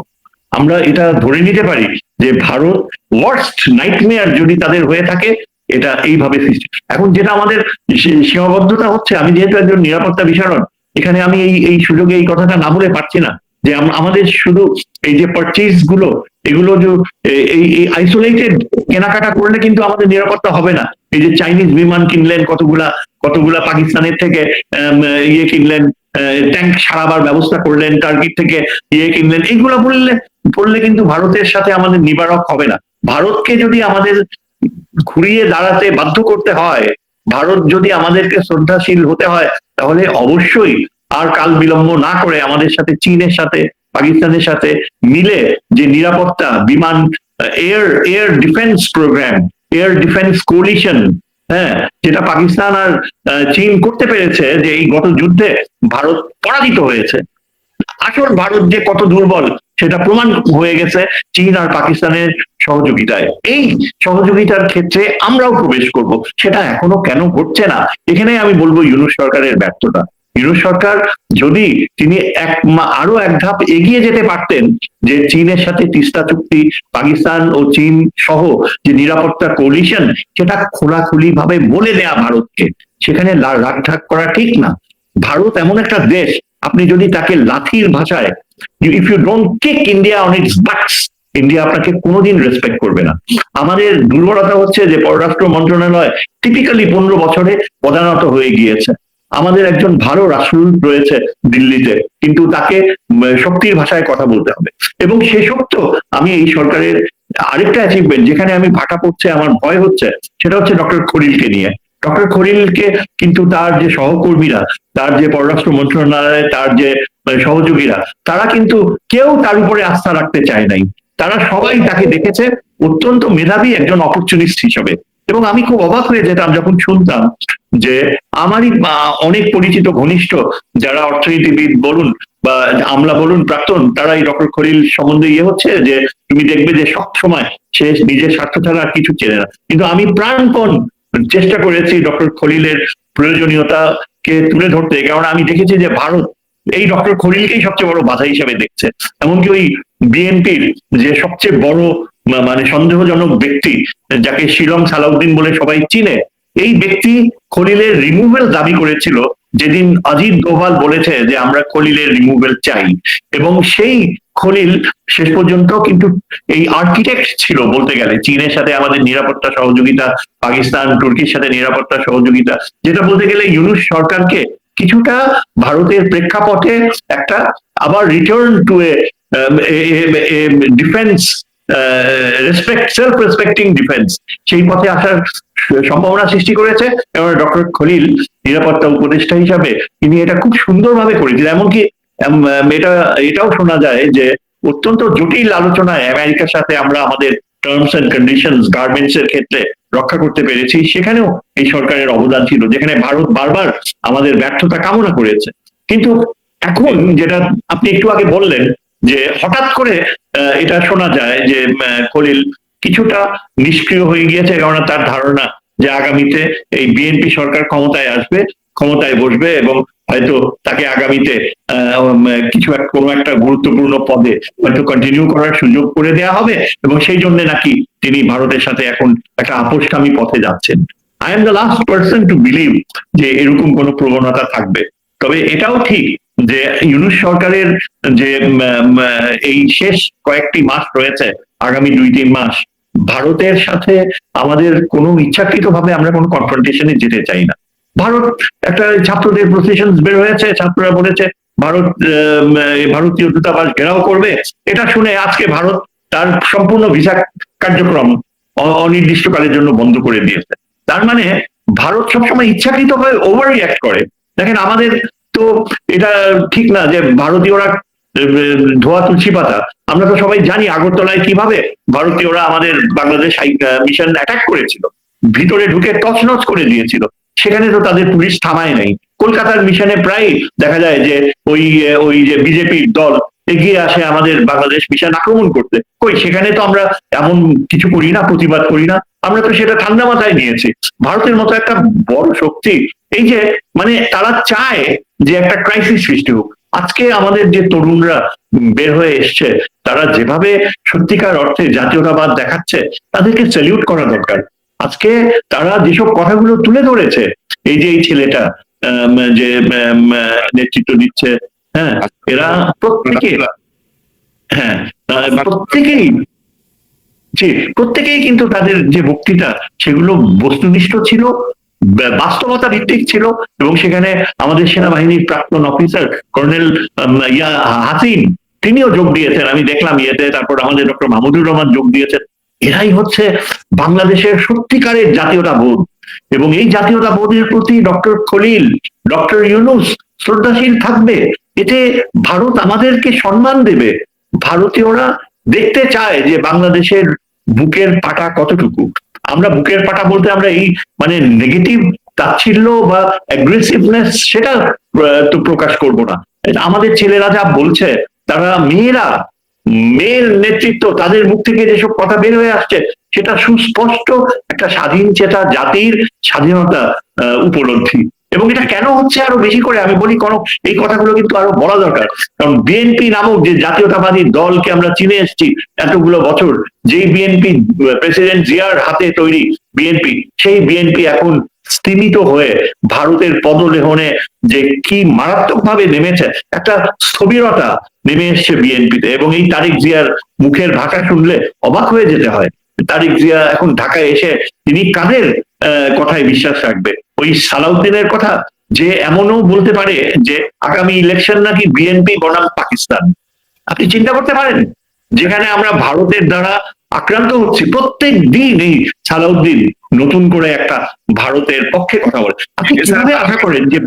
আমরা এটা ধরে নিতে পারি যে ভারত ওয়ার্স্ট নাইটমেয়ার যদি তাদের হয়ে থাকে, এটা এইভাবে সৃষ্টি। এখন যেটা আমাদের সীমাবদ্ধতা হচ্ছে, আমি যেহেতু একজন নিরাপত্তা বিশারদ, এখানে আমি এই সুযোগে এই কথাটা না বলে পারছি না যে আমাদের শুধু এই যে পারচেজ গুলো, এগুলো যে এই আইসোলেটেড কেনাকাটা করলে কিন্তু আমাদের নিরাপত্তা হবে না। এই যে চাইনিজ বিমান কিনলেন কতগুলা পাকিস্তানের থেকে ইয়ে কিনলেন, ট্যাঙ্ক সারাবার ব্যবস্থা করলেন, টার্কির থেকে ইয়ে কিনলেন, এইগুলা বললে কিন্তু ভারতের সাথে আমাদের নিবারক হবে না। ভারতকে যদি আমাদের ঘুরিয়ে দাঁড়াতে বাধ্য করতে হয়, ভারত যদি আমাদেরকে শ্রদ্ধাশীল হতে হয়, তাহলে অবশ্যই আর কাল বিলম্ব না করে আমাদের সাথে চীনের সাথে পাকিস্তানের সাথে মিলে যে নিরাপত্তা বিমান air defence programme, air defence coalition, হ্যাঁ, যেটা পাকিস্তান আর চীন করতে পেরেছে, যে এই গত যুদ্ধে ভারত পরাজিত হয়েছে। আসল ভারত যে কত দুর্বল সেটা প্রমাণ হয়ে গেছে চীন আর পাকিস্তানের সহযোগিতায়। এই সহযোগিতার ক্ষেত্রে আমরাও প্রবেশ করব, সেটা এখনো কেন ঘটছে না? এখানে আমি বলবো ইউনূস সরকারের ব্যর্থতা। ইউনূস সরকার যদি তিনি আরো এক ধাপ এগিয়ে যেতে পারতেন, যে চীনের সাথে তিস্তা চুক্তি, পাকিস্তান ও চীন সহ যে নিরাপত্তা কোলিশন, সেটা খোলাখুলি ভাবে বলে দেয়া ভারতকে, সেখানে রাগঢাক করা ঠিক না। ভারত এমন একটা দেশ, আপনি যদি তাকে লাঠির ভাষায়, if you don't kick India on its butts, India আপনাকে কোনোদিন রেসপেক্ট করবে না। আমাদের দুর্বলতা হচ্ছে যে পররাষ্ট্র মন্ত্রণালয় টিপিক্যালি 15 বছরে পদানত হয়ে গিয়েছে। আমাদের একজন ভালো রাষ্ট্রদূত রয়েছে দিল্লিতে, কিন্তু তাকে শক্তির ভাষায় কথা বলতে হবে। এবং সে সত্য আমি এই সরকারের আরেকটা অ্যাচিভমেন্ট যেখানে আমি ভাটা পড়ছে, আমার ভয় হচ্ছে, সেটা হচ্ছে ডক্টর খলিলকে নিয়ে। ডক্টর খলিলকে কিন্তু তার যে সহকর্মীরা, তার যে পররাষ্ট্র মন্ত্রণালয়ে তার যে সহযোগীরা, তারা কিন্তু কেউ তার উপরে আস্থা রাখতে চায় নাই। তারা সবাই তাকে দেখেছে অত্যন্ত মেধাবী একজন অপরচুনিস্ট হিসেবে। এবং আমি খুব অবাক হয়ে যেতাম যখন শুনতাম যে আমারই অনেক পরিচিত ঘনিষ্ঠ যারা অর্থনীতিবিদ বলুন বা আমলা বলুন প্রাক্তন, তারা এই ডক্টর খলিল সম্বন্ধে হচ্ছে যে তুমি দেখবে যে সব সময় সে নিজের স্বার্থ ছাড়া আর কিছু চেনে না। কিন্তু আমি প্রাণপণ চেষ্টা করেছি ডক্টর খলিলের প্রয়োজনীয়তাকে তুলে ধরতে, কারণ আমি দেখেছি যে ভারত এই ডক্টর খলিলকেই সবচেয়ে বড় বাধা হিসেবে দেখছে। এমনকি ওই বিএনপির যে সবচেয়ে বড় মানে সন্দেহজনক ব্যক্তি, যাকে শিলং সালাউদ্দিন বলে সবাই চিনে, এই ব্যক্তি খলিলের রিমুভাল দাবি করেছিল যেদিন অজিত দোভাল বলেছে যে আমরা খলিলের রিমুভাল চাই। এবং সেই খলিল শেষ পর্যন্ত কিন্তু এই আর্কিটেক্ট ছিল বলতে গেলে চীনের সাথে আমাদের নিরাপত্তা সহযোগিতা, পাকিস্তান তুর্কির সাথে নিরাপত্তা সহযোগিতা, যেটা বলতে গেলে ইউনূস সরকারকে কিছুটা ভারতের প্রেক্ষাপটে একটা আবার return to A defence respect, self respecting defence, সেই পথে আসার সম্ভাবনা সৃষ্টি করেছে। এবং ডক্টর খলিল নিরাপত্তা উপদেষ্টা হিসাবে তিনি এটা খুব সুন্দরভাবে করেছিলেন। এমনকি এটাও শোনা যায় যে অত্যন্ত জটিল আলোচনায় আমেরিকার সাথে আমরা আমাদের টার্মস এন্ড কন্ডিশনস গার্মেন্টস এর ক্ষেত্রে রক্ষা করতে পেরেছি, সেখানেও এই সরকারের অবদান ছিল, যেখানে ভারত বারবার আমাদের ব্যর্থতা কামনা করেছে। কিন্তু এখন যেটা আপনি একটু আগে বললেন যে হঠাৎ করে এটা শোনা যায় যে খলিল কিছুটা নিষ্ক্রিয় হয়ে গিয়েছে, কারণ তার ধারণা যে আগামীতে এই বিএনপি সরকার ক্ষমতায় আসবে, ক্ষমতায় বসবে এবং হয়তো তাকে আগামীতে কোনো একটা গুরুত্বপূর্ণ পদে হয়তো কন্টিনিউ করার সুযোগ করে দেওয়া হবে, এবং সেই জন্য নাকি তিনি ভারতের সাথে এখন একটা আপোষকামী পথে যাচ্ছেন। I am the last person to believe যে এরকম কোনো প্রবণতা থাকবে। তবে এটাও ঠিক যে ইউনূস সরকারের যে এই শেষ কয়েকটি মাস রয়েছে, আগামী 2-3 মাস, ভারতের সাথে আমাদের কোনো ইচ্ছাকৃত ভাবে আমরা কোনো কনফ্রন্টেশনে যেতে চাই না। ভারত একটা ছাত্রদের প্রসেশন বের হয়েছে, ছাত্ররা বলেছে ভারত ভারতীয় দূতাবাস ঘেরাও করবে। এটা শুনে আজকে ভারত তার সম্পূর্ণ ভিসা কার্যক্রম অনির্দিষ্টকালের জন্য বন্ধ করে দিয়েছে। তার মানে ভারত সবসময় ইচ্ছাকৃতভাবে ওভার রিঅ্যাক্ট করে। দেখেন আমাদের তো এটা ঠিক না যে ভারতীয়রা ধোয়া তুলসী পাতা। আমরা তো সবাই জানি আগরতলায় কিভাবে ভারতীয়রা আমাদের বাংলাদেশ মিশন অ্যাটাক করেছিল, ভিতরে ঢুকে তছনছ করে দিয়েছিল। সেখানে তো তাদের পুলিশ থামায় নাই। কলকাতার মিশনে প্রায় দেখা যায় যে ওই যে বিজেপির দল এগিয়ে আসে আমাদের বাংলাদেশ মিশন আক্রমণ করতে, কই সেখানে তো আমরা এমন কিছু করি না, প্রতিবাদ করি না, আমরা তো সেটা ঠান্ডা মাথায় নিয়েছি। ভারতের মতো একটা বড় শক্তি, এই যে মানে তারা চায় যে একটা ক্রাইসিস সৃষ্টি হোক। আজকে আমাদের যে তরুণরা বের হয়ে এসছে, তারা যেভাবে সত্যিকার অর্থে জাতীয়তাবাদ দেখাচ্ছে, তাদেরকে স্যালিউট করা দরকার। আজকে তারা যেসব কথাগুলো তুলে ধরেছে, এই যে এই ছেলেটা যে নেতৃত্ব দিচ্ছে, হ্যাঁ, এরা প্রত্যেকেই কিন্তু তাদের যে বক্তৃতা সেগুলো বস্তুনিষ্ঠ ছিল, বাস্তবতা ভিত্তিক ছিল। এবং সেখানে আমাদের সেনাবাহিনীর প্রাক্তন অফিসার কর্নেল হাসিন, তিনিও যোগ দিয়েছেন, আমি দেখলাম ইয়েতে। তারপর আমাদের ডক্টর মাহমুদুর রহমান যোগ দিয়েছেন। এরাই হচ্ছে বাংলাদেশের সত্যিকারের জাতীয়তাবোধ। এবং এই জাতীয়তাবোধের প্রতি ডক্টর খলিল, ডক্টর ইউনূস শ্রদ্ধাশীল থাকবে। এতে ভারত আমাদেরকে সম্মান দেবে। ভারতীয়রা দেখতে চায় যে বাংলাদেশের বুকের পাটা কতটুকু। আমরা বুকের পাটা বলতে আমরা এই মানে নেগেটিভ তাচ্ছিল্য বা অ্যাগ্রেসিভনেস সেটা তো প্রকাশ করব না। আমাদের ছেলেরা যা বলছে, তারা মেয়ের নেতৃত্ব, তাদের মুখ থেকে যেসব কথা বের হয়ে আসছে, সেটা সুস্পষ্ট একটা স্বাধীন চেতা জাতির স্বাধীনতা উপলব্ধি। এবং এটা কেন হচ্ছে আরো বেশি করে আমি বলি, কারণ এই কথাগুলো কিন্তু আরো বলা দরকার। কারণ বিএনপি নামক যে জাতীয়তাবাদী দলকে আমরা চিনে এসেছি এতগুলো বছর, যেই বিএনপি প্রেসিডেন্ট জিয়ার হাতে তৈরি বিএনপি, সেই বিএনপি এখন স্তিমিত হয়ে ভারতের পদলেহনে যে কি মারাত্মক ভাবে নেমেছে, একটা স্থবিরতা নেমে এসছে বিএনপিতে। এবং এই তারেক জিয়ার মুখের ভাষা শুনলে অবাক হয়ে যেতে হয়। তারেক জিয়া এখন ঢাকায় এসে তিনি কাদের কথায় বিশ্বাস রাখবে? ওই সালাউদ্দিনের কথা, যে এমনও বলতে পারে যে আগামী ইলেকশন নাকি বিএনপি বনাম পাকিস্তান। আপনি চিন্তা করতে পারেন, যেখানে আমরা ভারতের দ্বারা আক্রান্ত হচ্ছি প্রত্যেক দিন, এই সালাউদ্দিন নতুন করে একটা ভারতের পক্ষে কথা বলে। আপনি কিভাবে আশা করেন যে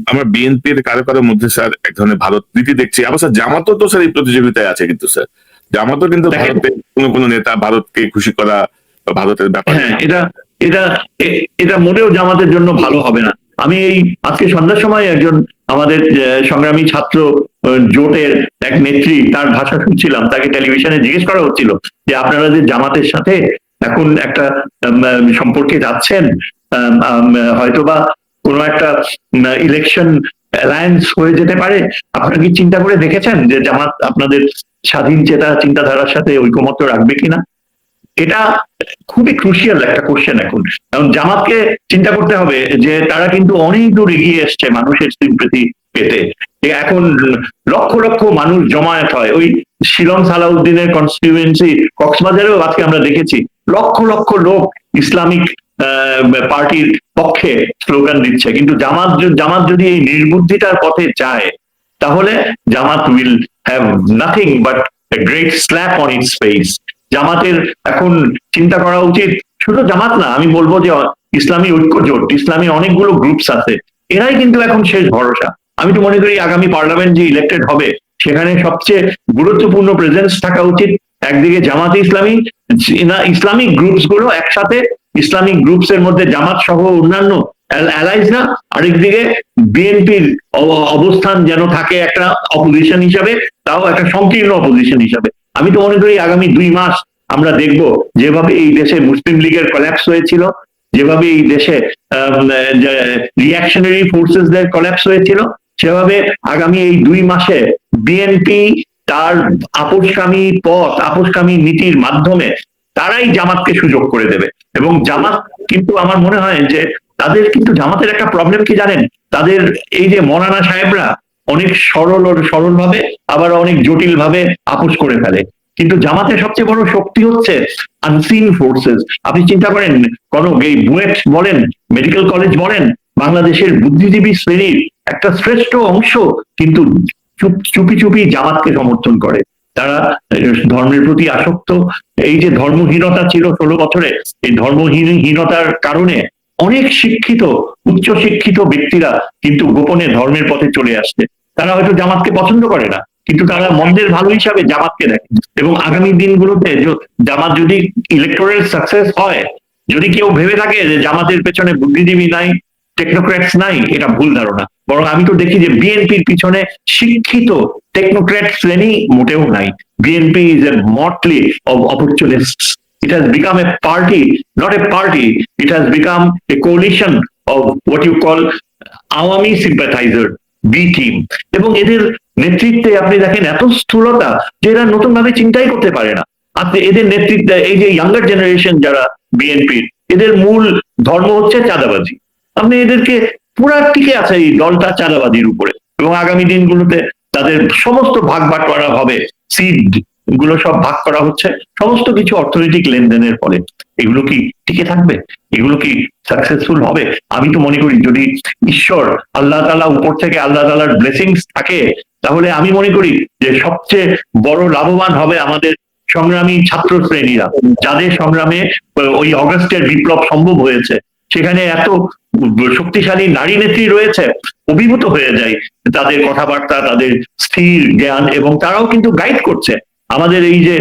আমরা বিএনপির কারো কারোর মধ্যে স্যার এক ধরনের ভারত প্রীতি দেখছি, আবার স্যার জামাতও তো স্যার এই প্রতিযোগিতায় আছে, কিন্তু স্যার জামাতও কিন্তু ভারতের কোনো নেতা ভারতকে খুশি করা বা ভারতের ব্যাপারে, হ্যাঁ, এটা এটা মোটেও জামাতের জন্য ভালো হবে না। আমি এই আজকে সন্ধ্যার সময় একজন আমাদের সংগ্রামী ছাত্র জোটের এক নেত্রী, তার ভাষা শুনছিলাম, তাকে টেলিভিশনে জিজ্ঞেস করা হচ্ছিল যে আপনারা যে জামাতের সাথে এখন একটা সম্পর্কে যাচ্ছেন, হয়তোবা কোনো একটা ইলেকশন অ্যালায়েন্স হয়ে যেতে পারে, আপনারা কি চিন্তা করে দেখেছেন যে জামাত আপনাদের স্বাধীন চেতা চিন্তাধারার সাথে ঐকমত্য রাখবে কিনা? এটা খুবই ক্রুশিয়াল একটা কোশ্চেন এখন। কারণ জামাতকে চিন্তা করতে হবে যে তারা কিন্তু অনেক দূর এগিয়ে এসছে মানুষের সিম্পেথি পেতে। এখন লক্ষ লক্ষ মানুষ জমায়েত হয়। ওই শিলং সালাউদ্দিনের কনস্টিটিউয়েন্সি কক্সবাজারেও আজকে আমরা দেখেছি লক্ষ লক্ষ লোক ইসলামিক পার্টির পক্ষে স্লোগান দিচ্ছে। কিন্তু জামাত যদি এই নির্বুদ্ধিতার পথে যায়, তাহলে Jamaat will have nothing but a great slap on its face. জামাতের এখন চিন্তা করা উচিত, শুধু জামাত না, আমি বলবো যে ইসলামী ঐক্য জোট, ইসলামী অনেকগুলো গ্রুপস আছে, এরাই কিন্তু এখন শেষ ভরসা। আমি তো মনে করি আগামী পার্লামেন্ট যে ইলেক্টেড হবে, সেখানে সবচেয়ে গুরুত্বপূর্ণ প্রেজেন্স থাকা উচিত একদিকে জামাতে ইসলামী, ইসলামিক গ্রুপস গুলো একসাথে, ইসলামিক গ্রুপস এর মধ্যে জামাত সহ অন্যান্য অ্যালাইজ না, আরেকদিকে বিএনপির অবস্থান যেন থাকে একটা অপোজিশন হিসাবে, তাও একটা সংকীর্ণ অপোজিশন হিসাবে। আমি তো মনে করি আগামী 2 মাস আমরা দেখব যেভাবে এই দেশে মুসলিম লীগের কলাপস হয়েছিল, যেভাবে এই দেশে রিঅ্যাকশনারি ফোর্সেসদের কলাপস হয়েছিল, সেভাবে আগামী এই 2 মাসে বিএনপি তার আপোষকামী পথ, আপোষকামী নীতির মাধ্যমে তারাই জামাতকে সুযোগ করে দেবে। এবং জামাত কিন্তু আমার মনে হয় যে তাদের কিন্তু জামাতের একটা প্রবলেম কি জানেন, তাদের এই যে মৌলানা সাহেবরা অনেক সরল ভাবে আবার অনেক জটিল ভাবে আপোষ করে ফেলে। কিন্তু জামাতের সবচেয়ে বড় শক্তি হচ্ছে আনসিন ফোর্সেস। আপনি চিন্তা করেন, কোন এই বুয়েট বলেন, মেডিকেল কলেজ বলেন, বাংলাদেশের বুদ্ধিজীবী শ্রেণীর একটা শ্রেষ্ঠ অংশ কিন্তু চুপি চুপি জামাতকে সমর্থন করে। তারা ধর্মের প্রতি আসক্ত। এই যে ধর্মহীনতা ছিল 16 বছরে, এই ধর্মহীনতার কারণে অনেক শিক্ষিত, উচ্চ শিক্ষিত ব্যক্তিরা কিন্তু গোপনে ধর্মের পথে চলে আসছে। তারা হয়তো জামাতকে পছন্দ করে না, কিন্তু তারা মন্দের ভালো হিসাবে জামাতকে দেখে। এবং আগামী দিনগুলোতে জামাত যদি ইলেকটোরাল সাকসেস হয়, যদি কেউ ভেবে থাকে যে জামাতের পেছনে বুদ্ধিজীবী নাই, টেকনোক্র্যাটস নাই, এটা ভুল ধারণা। বরং আমি তো দেখি যে বিএনপির পিছনে শিক্ষিত টেকনোক্র্যাট শ্রেণী মোটেও নাই। BNP is a motley of opportunists. It has become a party, not a party. It has become a coalition of what you call Awami sympathizer, B team. এবং এদের নেতৃত্বে আপনি দেখেন এত স্থূলতা যে এরা নতুন ভাবে চিন্তাই করতে পারে না। আপনি এদের নেতৃত্বে এই যে ইয়াঙ্গার জেনারেশন যারা বিএনপির, এদের মূল ধর্ম হচ্ছে চাঁদাবাজি। আপনি এদেরকে পুরা টিকে আছে এই দলটা চাঁদাবাজির উপরে। এবং আগামী দিনগুলোতে তাদের সমস্ত ভাগ বাটোয়ারা হবে, সিড গুলো সব ভাগ করা হচ্ছে, সমস্ত কিছু অর্থনৈতিক লেনদেনের ফলে। এগুলো কি টিকে থাকবে? এগুলো কি সাকসেসফুল হবে? আমি তো মনে করি যদি ঈশ্বর আল্লাহ তাআলা উপর থেকে আল্লাহ তাআলার ব্লেসিংস থাকে, তাহলে আমি মনে করি যে সবচেয়ে বড় লাভবান হবে আমাদের সংগ্রামী ছাত্র শ্রেণীরা, যাদের সংগ্রামে ওই অগস্টের বিপ্লব সম্ভব হয়েছে, সেখানে এত শক্তিশালী নারী নেত্রী রয়েছে, অভিভূত হয়ে যায় তাদের কথাবার্তা, তাদের স্থির জ্ঞান, এবং তারাও কিন্তু গাইড করছে আমাদের এই যে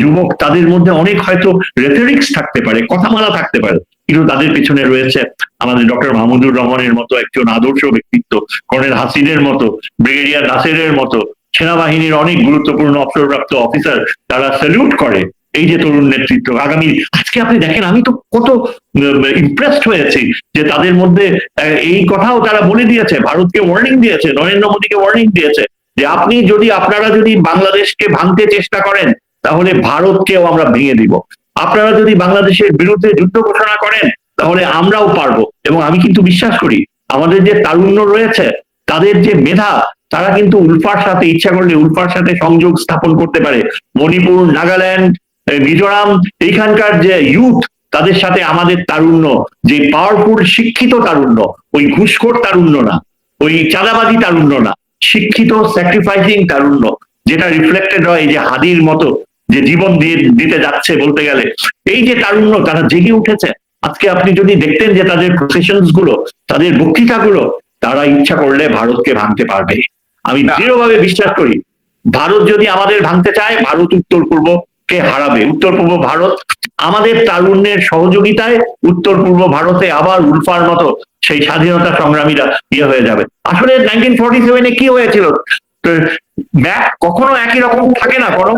যুবক, তাদের মধ্যে অনেক হয়তো রেথরিক্স থাকতে পারে, কথামালা থাকতে পারে, কিন্তু তাদের পিছনে রয়েছে আমাদের ডক্টর মাহমুদুর রহমানের মতো একজন আদর্শ ব্যক্তিত্ব, কর্নেল হাসিনের মতো, ব্রিগেডিয়ার নাসিরের মতো সেনাবাহিনীর অনেক গুরুত্বপূর্ণ অবসরপ্রাপ্ত অফিসার, তারা স্যালুট করে এই যে তরুণ নেতৃত্ব আগামী। আজকে আপনি দেখেন, আমি তো কত ইমপ্রেসড হয়েছি যে তাদের মধ্যে এই কথাও তারা বলে দিয়েছে, ভারতকে ওয়ার্নিং দিয়েছে, নরেন্দ্র মোদীকে ওয়ার্নিং দিয়েছে যে আপনারা যদি বাংলাদেশকে ভাঙতে চেষ্টা করেন, তাহলে ভারতকেও আমরা ভেঙে দিব। আপনারা যদি বাংলাদেশের বিরুদ্ধে যুদ্ধ ঘোষণা করেন, তাহলে আমরাও পারবো। এবং আমি কিন্তু বিশ্বাস করি আমাদের যে তারুণ্য রয়েছে, তাদের যে মেধা, তারা কিন্তু উল্ফার সাথে, ইচ্ছা করলে উল্ফার সাথে সংযোগ স্থাপন করতে পারে। মণিপুর, নাগাল্যান্ড, মিজোরাম, এইখানকার যে ইউথ, তাদের সাথে আমাদের তারুণ্য, যে পাওয়ারফুল শিক্ষিত তারুণ্য, ওই ঘুষখোর তারুণ্য না, ওই চাঁদাবাজি তারুণ্য না, শিক্ষিত স্যাক্রিফাইসিং তারুণ্য, যেটা রিফ্লেক্টেড হয় এই যে হাদির মতো যে জীবন দিয়ে দিতে যাচ্ছে বলতে গেলে, এই যে তারুণ্য, তারা জেগে উঠেছে। আজকে আপনি যদি দেখতেন যে তাদের প্রসেশনস গুলো, তাদের বক্তৃতাগুলো, তারা ইচ্ছা করলে ভারতকে ভাঙতে পারবে। আমি দৃঢ়ভাবে বিশ্বাস করি, ভারত যদি আমাদের ভাঙতে চায়, ভারত উত্তর পূর্ব কে হারাবে। উত্তর পূর্ব ভারত আমাদের তারুণ্যের সহযোগিতায় উত্তর পূর্ব ভারতে আবার উল্ফার মতো সেই স্বাধীনতা সংগ্রামীরা হয়ে যাবে। আসলে 1947-এ কি হয়েছিল, ম্যাপ কখনো একই রকম থাকে না, বরং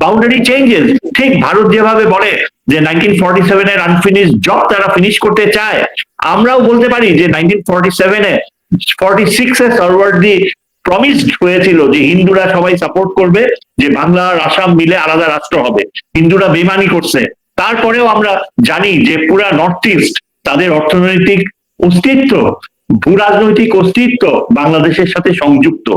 বাউন্ডারি চেঞ্জেস। ঠিক ভারত যেভাবে বলে যে 1947-এর আনফিনিশ জব তারা ফিনিশ করতে চায়, আমরাও বলতে পারি যে 1947-এ 46-এ ফরওয়ার্ডলি প্রমিসড হয়েছিল যে হিন্দুরা সবাই সাপোর্ট করবে, যে বাংলা আর আসাম মিলে আলাদা রাষ্ট্র হবে। হিন্দুরা বেমানি করছে, তারপরেও আমরা জানি যে পুরা নর্থ ইস্ট, তাদের অর্থনৈতিক অস্তিত্ব, ভূ রাজনৈতিক অস্তিত্ব বাংলাদেশের সাথে সংযুক্ত।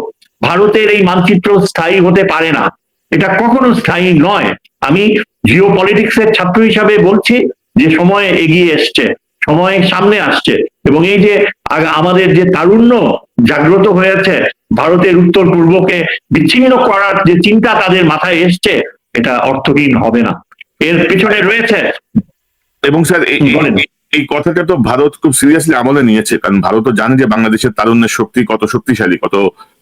ভারতের এই মানচিত্র স্থায়ী হতে পারে না, এটা কখনো স্থায়ী নয়। আমি জিও পলিটিক্সের ছাত্র হিসাবে বলছি যে সময় এগিয়ে এসছে, সময় সামনে আসছে, এবং এই যে আমাদের যে তারুণ্য জাগ্রত হয়েছে, ভারতের উত্তর পূর্বকে বিচ্ছিন্ন করার যে চিন্তা তাদের মাথায় এসছে, এটা অর্থহীন হবে না, এর পেছনে রয়েছে। এবং স্যার এই কথাটা তো ভারত খুব সিরিয়াসলি আমলে নিয়েছে, কারণ ভারতও জানে যে বাংলাদেশের তারুণ্যের শক্তি কত শক্তিশালী, কত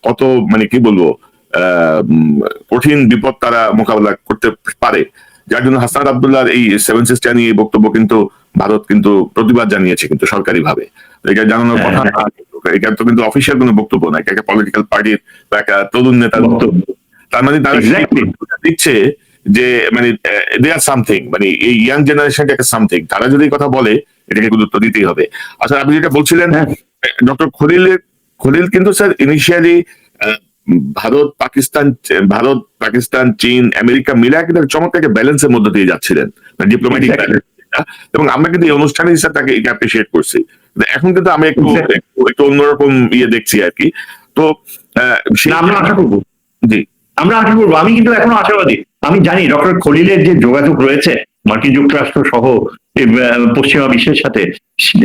কত মানে কি বলবো কঠিন বিপদ তারা মোকাবেলা করতে পারে। যার জন্য হাসান আব্দুল্লাহর এই সেভেন সিস্টার নিয়ে বক্তব্য কিন্তু ভারত কিন্তু প্রতিবাদ জানিয়েছে কিন্তু সরকারি ভাবে। এটা জানানোর কথা না, এটা তো কিন্তু অফিসিয়াল কোনো বক্তব্য না, এটা একটা পলিটিক্যাল পার্টির বা একটা তরুণ নেতার বক্তব্য। তার মানে তারা দিচ্ছে যে মানে দেয়ার সামথিং, মানে এই ইয়াং জেনারেশনটা একটা সামথিং, তারা যদি কথা বলে এটাকে গুরুত্ব দিতেই হবে। আচ্ছা, আপনি যেটা বলছিলেন ডক্টর খলিল কিন্তু স্যার ইনিশিয়ালি ভারত পাকিস্তান চীন আমেরিকা মিলে কিন্তু চমৎকার একটা ব্যালেন্সের মধ্যে দিয়ে যাচ্ছিলেন, ডিপ্লোম্যাটিক ব্যালেন্স। এবং আমরা কিন্তু এই অনুষ্ঠানে স্যার তাকে অ্যাপ্রিসিয়েট করছি। এখন কিন্তু আমি একটু অন্যরকম দেখছি আর কি। তো আমরা আশা করবো, জি আমরা আশা করবো, আমি কিন্তু এখনো আশাবাদী। আমি জানি ডক্টর খলিলের যে যোগাযোগ রয়েছে মার্কিন যুক্তরাষ্ট্র সহ পশ্চিমা বিশ্বের সাথে,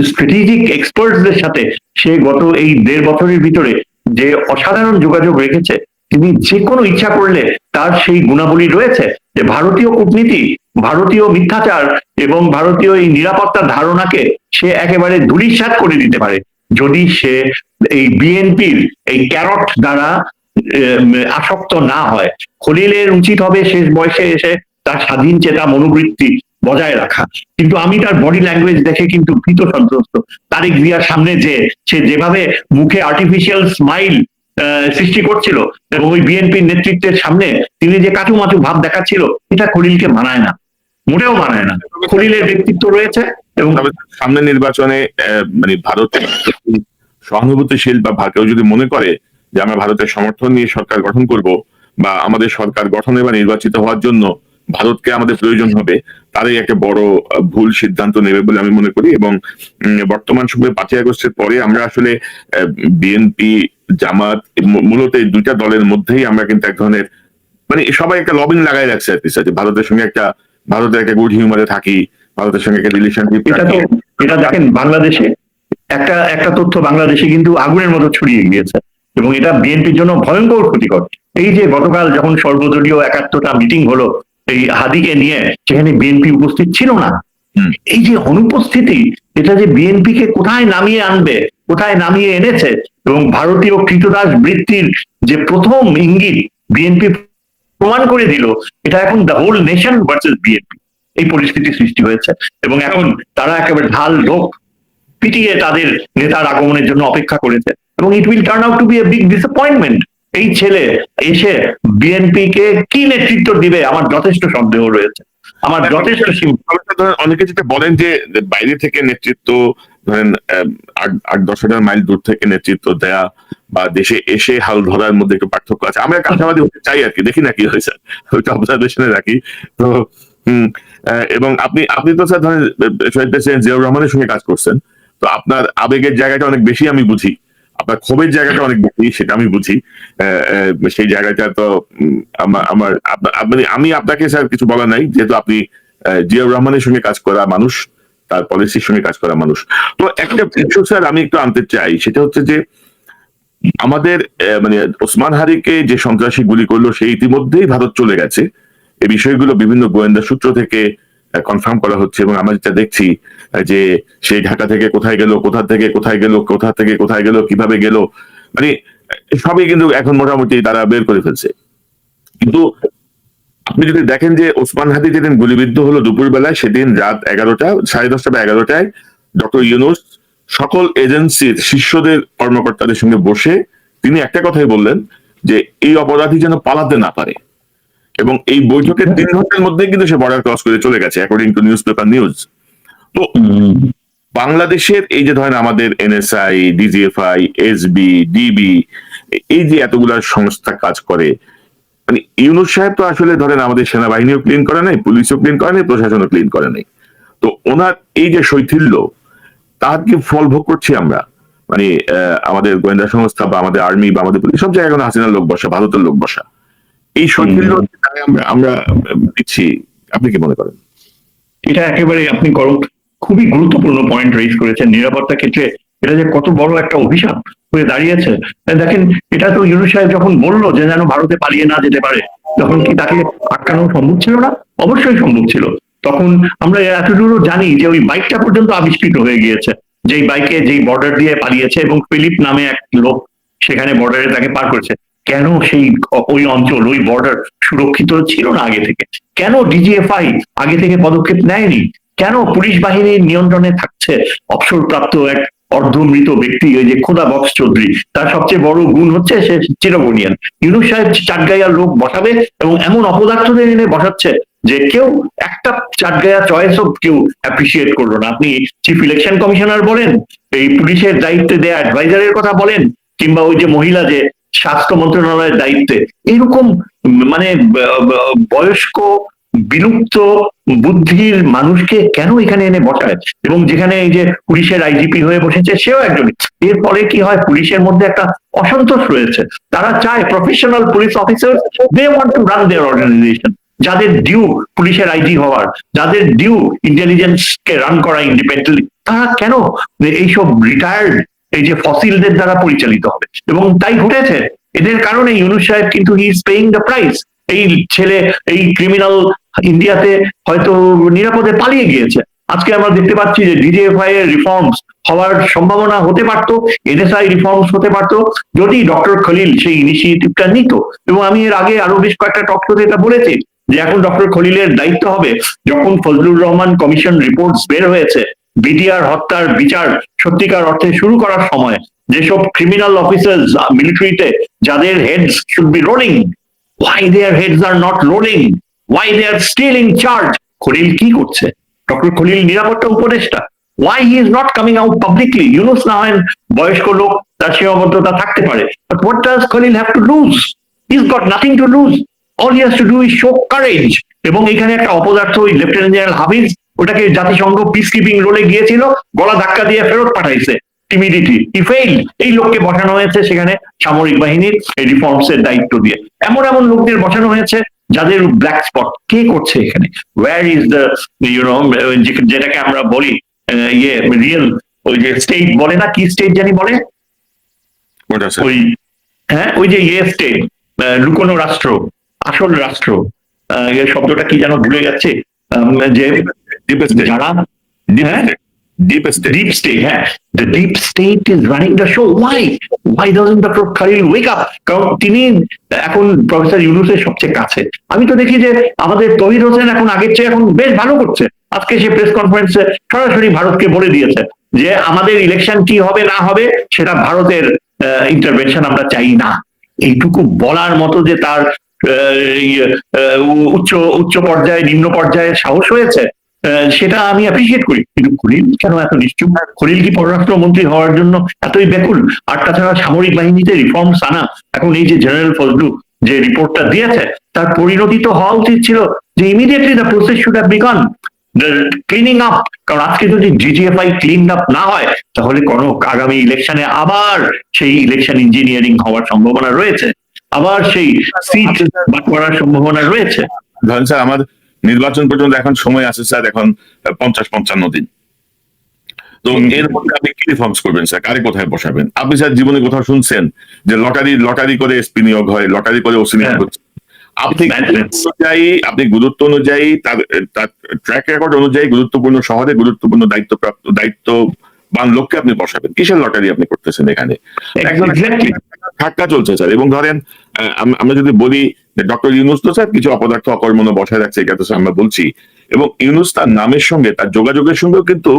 স্ট্র্যাটেজিক এক্সপার্টসদের সাথে, সে গত এই 1.5 বছরের ভিতরে যে অসাধারণ যোগাযোগ রেখেছে, তিনি যে কোনো ইচ্ছা করলে তার সেই গুণাবলী রয়েছে যে ভারতীয় কূটনীতি, ভারতীয় মিথ্যাচার এবং ভারতীয় এই নিরাপত্তার ধারণাকে সে একেবারে ধূলিসাৎ করে দিতে পারে, যদি সে এই বিএনপির এই ক্যারট দ্বারা আসক্ত না হয়। খলিলের উচিত হবে শেষ বয়সে এসে তার স্বাধীন চেতা মনোবৃত্তি বজায় রাখা। কিন্তু আমি তার বডি ল্যাঙ্গুয়েজ দেখে কিন্তু ভীত সন্ত্রস্ত। তারেক জিয়ার সামনে যে সে যেভাবে মুখে আর্টিফিশিয়াল স্মাইল সৃষ্টি করছিল, এবং ওই বিএনপির নেতৃত্বের সামনে তিনি যে কাচুমাচু ভাব দেখাচ্ছিল, এটা খলিলকে মানায় না, মোটেও মানায় না। খলিলের ব্যক্তিত্ব রয়েছে। এবং সামনে নির্বাচনে মানে ভারতের সহানুভূতিশীল বা কেউ যদি মনে করে যে আমরা ভারতের সমর্থন নিয়ে সরকার গঠন করব, বা আমাদের সরকার গঠনে বা নির্বাচিত হওয়ার জন্য ভারতকে আমাদের প্রয়োজন হবে, তারাই একটা বড় ভুল সিদ্ধান্ত নেবে বলে আমি মনে করি। এবং বর্তমান সময়ে 5ই আগস্টের পরে আমরা আসলে বিএনপি জামাত মূলত এই দুইটা দলের মধ্যেই আমরা কিন্তু এক ধরনের মানে সবাই একটা লবিং লাগাই রাখছে আর কি, ভারতের সঙ্গে ভারতের একটা গুড হিউমারে থাকি, ভারতের সঙ্গে একটা রিলেশনশিপ। এটা দেখেন বাংলাদেশে একটা তথ্য বাংলাদেশে কিন্তু আগুনের মতো ছড়িয়ে গিয়েছে, এবং এটা বিএনপির জন্য ভয়ঙ্কর ক্ষতিকর। এই যে গতকাল যখন সর্বদলীয় 71টা মিটিং হলো এই হাদিকে নিয়ে, সেখানে বিএনপি উপস্থিত ছিল না। এই যে অনুপস্থিতি, এটা যে বিএনপি কে কোথায় নামিয়ে আনবে, কোথায় নামিয়ে এনেছে, এবং ভারতীয় কৃতদাস বৃত্তির যে প্রথম ইঙ্গিত বিএনপি প্রমাণ করে দিল, এটা এখন the whole nation versus BNP, এই পরিস্থিতি সৃষ্টি হয়েছে। এবং এখন তারা একেবারে ঢাল লোক পিটিয়ে তাদের নেতার আগমনের জন্য অপেক্ষা করেছে, এবং it will turn out to be a big disappointment. এই ছেলে এসে বিএনপি কে কি নেতৃত্ব দিবে আমার যথেষ্ট সন্দেহ রয়েছে, আমার যথেষ্ট। অনেকে যেটা বলেন যে বাইরে থেকে নেতৃত্ব, ধরেন 8-10,000 মাইল দূর থেকে নেতৃত্ব দেয়া বা দেশে এসে হাল ধরার মধ্যে একটু পার্থক্য আছে। আমরা আশাবাদী হতে চাই আর কি, দেখি না কি হয়েছে, ওইটা অবজারভেশনে রাখি। তো এবং আপনি তো স্যার ধরেন শহীদ প্রেসিডেন্ট জিয়াউর রহমানের সঙ্গে কাজ করছেন, তো আপনার আবেগের জায়গাটা অনেক বেশি আমি বুঝি, আপনার ক্ষোভের জায়গাটা অনেক বেশি সেটা আমি বুঝি। সেই জায়গাটা তো আমার আমি আপনাকে স্যার কিছু বলার নাই, যেহেতু আপনি জিয়াউর রহমানের সঙ্গে কাজ করা মানুষ, তার পলিসির সঙ্গে কাজ করা মানুষ। তো একটা বিষয় স্যার আমি একটু আনতে চাই, সেটা হচ্ছে যে আমাদের মানে ওসমান হাদিকে যে সন্ত্রাসী গুলি করলো সে ইতিমধ্যেই ভারত চলে গেছে, এই বিষয়গুলো বিভিন্ন গোয়েন্দা সূত্র থেকে কনফার্ম করা হচ্ছে। এবং আমরা যেটা দেখছি যে সেই ঢাকা থেকে কোথায় গেল, কোথা থেকে কোথায় গেল, কোথা থেকে কোথায় গেল, কিভাবে গেল, মানে সবই কিন্তু এখন মোটামুটি তারা বের করে ফেলছে। কিন্তু আপনি যদি দেখেন যে ওসমান হাদি যেদিন গুলিবিদ্ধ হলো দুপুর বেলায়, সেদিন রাত 11টা, 10:30 বা 11টায় ডক্টর ইউনূস সকল এজেন্সির শীর্ষদের কর্মকর্তাদের সঙ্গে বসে তিনি একটা কথাই বললেন যে এই অপরাধী যেন পালাতে না পারে। এবং এই বৈঠকের 3 ঘন্টার মধ্যে কিন্তু সে বর্ডার ক্রস করে চলে গেছে, according to news paper news. তো বাংলাদেশের এই যে ধরেন আমাদের এনএসআই, ডিজিএফআই, এসবি, ডিবি, এই যে এতগুলা সংস্থা কাজ করে, মানে ইউনূস সাহেব তো আসলে ধরেন আমাদের সেনাবাহিনীও ক্লিন করে নাই, পুলিশও ক্লিন করে নাই, প্রশাসনও ক্লিন করে নাই। তো ওনার এই যে শৈথিল্য, তার কি ফল ভোগ করছি আমরা? মানে আমাদের গোয়েন্দা সংস্থা বা আমাদের আর্মি বা আমাদের পুলিশ সব জায়গায় হাসিনার লোক বসা, ভারতের লোক বসা, এই শৈথিল্য আমরা দিচ্ছি। আপনি কি মনে করেন? এটা একেবারে আপনি খুবই গুরুত্বপূর্ণ পয়েন্ট রেজ করেছেন। নিরাপত্তা ক্ষেত্রে এটা যে কত বড় একটা অভিশাপ হয়ে দাঁড়িয়েছে। দেখেন, এটা তো ইউনূস সাহেব যখন বললো যে যেন ভারতে পালিয়ে না যেতে পারে, তখন কি তাকে আটকানো সম্ভব ছিল না? অবশ্যই সম্ভব ছিল। তখন আমরা এতদূরও জানি যে ওই বাইকটা পর্যন্ত আবিষ্কৃত হয়ে গিয়েছে, যেই বাইকে যেই বর্ডার দিয়ে পালিয়েছে, এবং ফিলিপ নামে এক লোক সেখানে বর্ডারে তাকে পার করেছে। কেন সেই ওই অঞ্চল, ওই বর্ডার সুরক্ষিত ছিল না আগে থেকে? কেন ডিজিএফআই আগে থেকে পদক্ষেপ নেয়নি? কেন পুলিশ বাহিনীর নিয়ন্ত্রণে থাকছে অবসরপ্রাপ্ত এক অর্ধমৃত ব্যক্তি, ওই যে খোদা বক্স চৌধুরী? তার সবচেয়ে বড় গুণ হচ্ছে সে চিরগনিয়ান। ইউনূস সাহেব চাটগাইয়ার লোক বসাবে এবং এমন অপদার্থদের এনে বসাচ্ছে যে কেউ একটা চাটগাইয়া চয়েসও কেউ অ্যাপ্রিসিয়েট করলো না। আপনি চিফ ইলেকশন কমিশনার বলেন, এই পুলিশের দায়িত্বে দেয়া অ্যাডভাইজারের কথা বলেন, কিংবা ওই যে মহিলা যে স্বাস্থ্য মন্ত্রণালয়ের দায়িত্বে, এরকম মানে বয়স্ক বিলুপ্ত বুদ্ধির মানুষকে কেন এখানে এনে বসায়? এবং যেখানে এই যে পুলিশের আইজিপি হয়ে বসেছে সেও একজন। এর ফলে কি হয়, পুলিশের মধ্যে একটা অসন্তোষ রয়েছে। তারা চায় professional police officer, they want to run their organisation. যাদের ডিউ পুলিশের আইজি হওয়ার, যাদের ডিউ ইন্টেলিজেন্স কে রান করা ইন্ডিপেন্ডেন্টলি, তারা কেন এইসব রিটায়ার্ড এই যে ফসিলদের দ্বারা পরিচালিত হবে? এবং তাই ঘটেছে। এদের কারণে ইউনূস সাহেব কিন্তু he is paying the price. এই ছেলে, এই ক্রিমিনাল ইন্ডিয়াতে হয়তো নিরাপদে পালিয়ে গিয়েছে। আজকে আমরা দেখতে পাচ্ছি যে ডিজিএফআই এর রিফর্মস হওয়ার সম্ভাবনা হতে পারতো, এনএসআই রিফর্মস হতে পারতো, যদি ডক্টর খলিল সেই ইনিশিয়েটিভটা নিত। এবং আমি এর আগে আরো বেশ কয়েকটা টক শোতে এটা বলেছি যে এখন ডক্টর খলিলের দায়িত্ব হবে, যখন ফজলুর রহমান কমিশন রিপোর্টস বের হয়েছে, বিডিআর হত্যার বিচার সত্যিকার অর্থে শুরু করার সময় যেসব ক্রিমিনাল অফিসার্স মিলিটারিতে যাদের heads should be rolling, why their heads are not rolling, why they are still in charge? Khalil কি করছে? ডক্টর খলিল নিরাপত্তা উপদেষ্টা, why he is not coming out publicly? Yunus না হয় বয়স্ক লোক, তার সীমাবদ্ধতা থাকতে পারে, but what does Khalil have to lose? He's got nothing to lose. All he has to do is show courage. এবং এখানে একটা অপদার্থ ওই লেফটেন্যান্ট জেনারেল হাফিজ, ওটাকে জাতিসংঘ পিস কিপিং রোলে গিয়েছিল, গলা ধাক্কা দিয়ে ফেরত পাঠাইছে। টিমিডিটি, হি ফেইল। এই লোককে বসানো হয়েছে সেখানে সামরিক বাহিনীর রিফর্মস এর দায়িত্ব দিয়ে। এমন এমন লোকদের বসানো হয়েছে যাদের ব্ল্যাক স্পট। কে করছে এখানে? ওয়্যার ইজ দ্য যেটাকে আমরা বলি ইয়ে রিয়েল, ওই যে স্টেট বলে না, কি স্টেট জানি বলে, ওই হ্যাঁ ওই যে ইয়ে স্টেট, লুকোনো রাষ্ট্র, আসল রাষ্ট্র, এই শব্দটা কি যেন ভুলে যাচ্ছে, যে যারা ডিপ স্টেট deep state, হ্যাঁ, the deep state is running the show. Why doesn't Dr. Khalil wake up? কারণ তিনি এখন প্রফেসর ইউনূসের সবচেয়ে কাছে। আমি তো দেখি যে আমাদের তৌহিদ হোসেন এখন আগের চেয়ে এখন বেশ ভালো করছে। আজকে সে প্রেস কনফারেন্সে সরাসরি ভারতকে বলে দিয়েছে যে আমাদের ইলেকশন কি হবে না হবে সেটা ভারতের ইন্টারভেনশন আমরা চাই না। এইটুকু বলার মতো যে তার উচ্চ পর্যায়ে নিম্ন পর্যায়ে সাহস হয়েছে, সেটা আমি অ্যাপ্রিসিয়েট করি। কিন্তু খলিল কেন এত নিশ্চুপ? খলিল কি পররাষ্ট্রমন্ত্রী হওয়ার জন্য এতই ব্যাকুল? আর তাছাড়া সামরিক বাহিনীতে রিফর্মস আনা, এখন এই যে জেনারেল ফজলু যে রিপোর্টটা দিয়েছে তার পরিণতি তো হওয়া উচিত ছিল যে immediately the process should have begun cleaning up. কারণ আজকে যদি জিজিএফআই ক্লিন আপ না হয় তাহলে কোনো আগামী ইলেকশনে আবার সেই ইলেকশন ইঞ্জিনিয়ারিং হওয়ার সম্ভাবনা রয়েছে, আবার সেই সিট বাঁটোয়ারার সম্ভাবনা রয়েছে। ধরেন স্যার আমার নির্বাচন পর্যন্ত এখন সময় আছে স্যার, এখন 50-55 দিন। তো এর মধ্যে আপনি কি রিফর্মস করবেন স্যার? কারে কোথায় বসাবেন? আপনি স্যার জীবনে কোথাও শুনছেন যে লটারি করে এসপি নিয়োগ হয়, লটারি করে ওসি নিয়োগ হচ্ছে? আপনি গুরুত্ব অনুযায়ী তার ট্র্যাক রেকর্ড অনুযায়ী গুরুত্বপূর্ণ শহরে গুরুত্বপূর্ণ দায়িত্ববান লোককে আপনি বসাবেন। কিসের লটারি আপনি করতেছেন এখানে? একজন ধাক্কা চলছে স্যার। এবং ধরেন আমরা যদি বলি ডক্টর ইউনূস তো স্যার কিছু অপদার্থ অকর্মণ্য বসায় রাখছে, এটা তো আমরা বলছি। এবং ইউনূস তার নামের সঙ্গে তার যোগাযোগের সঙ্গেও কিন্তু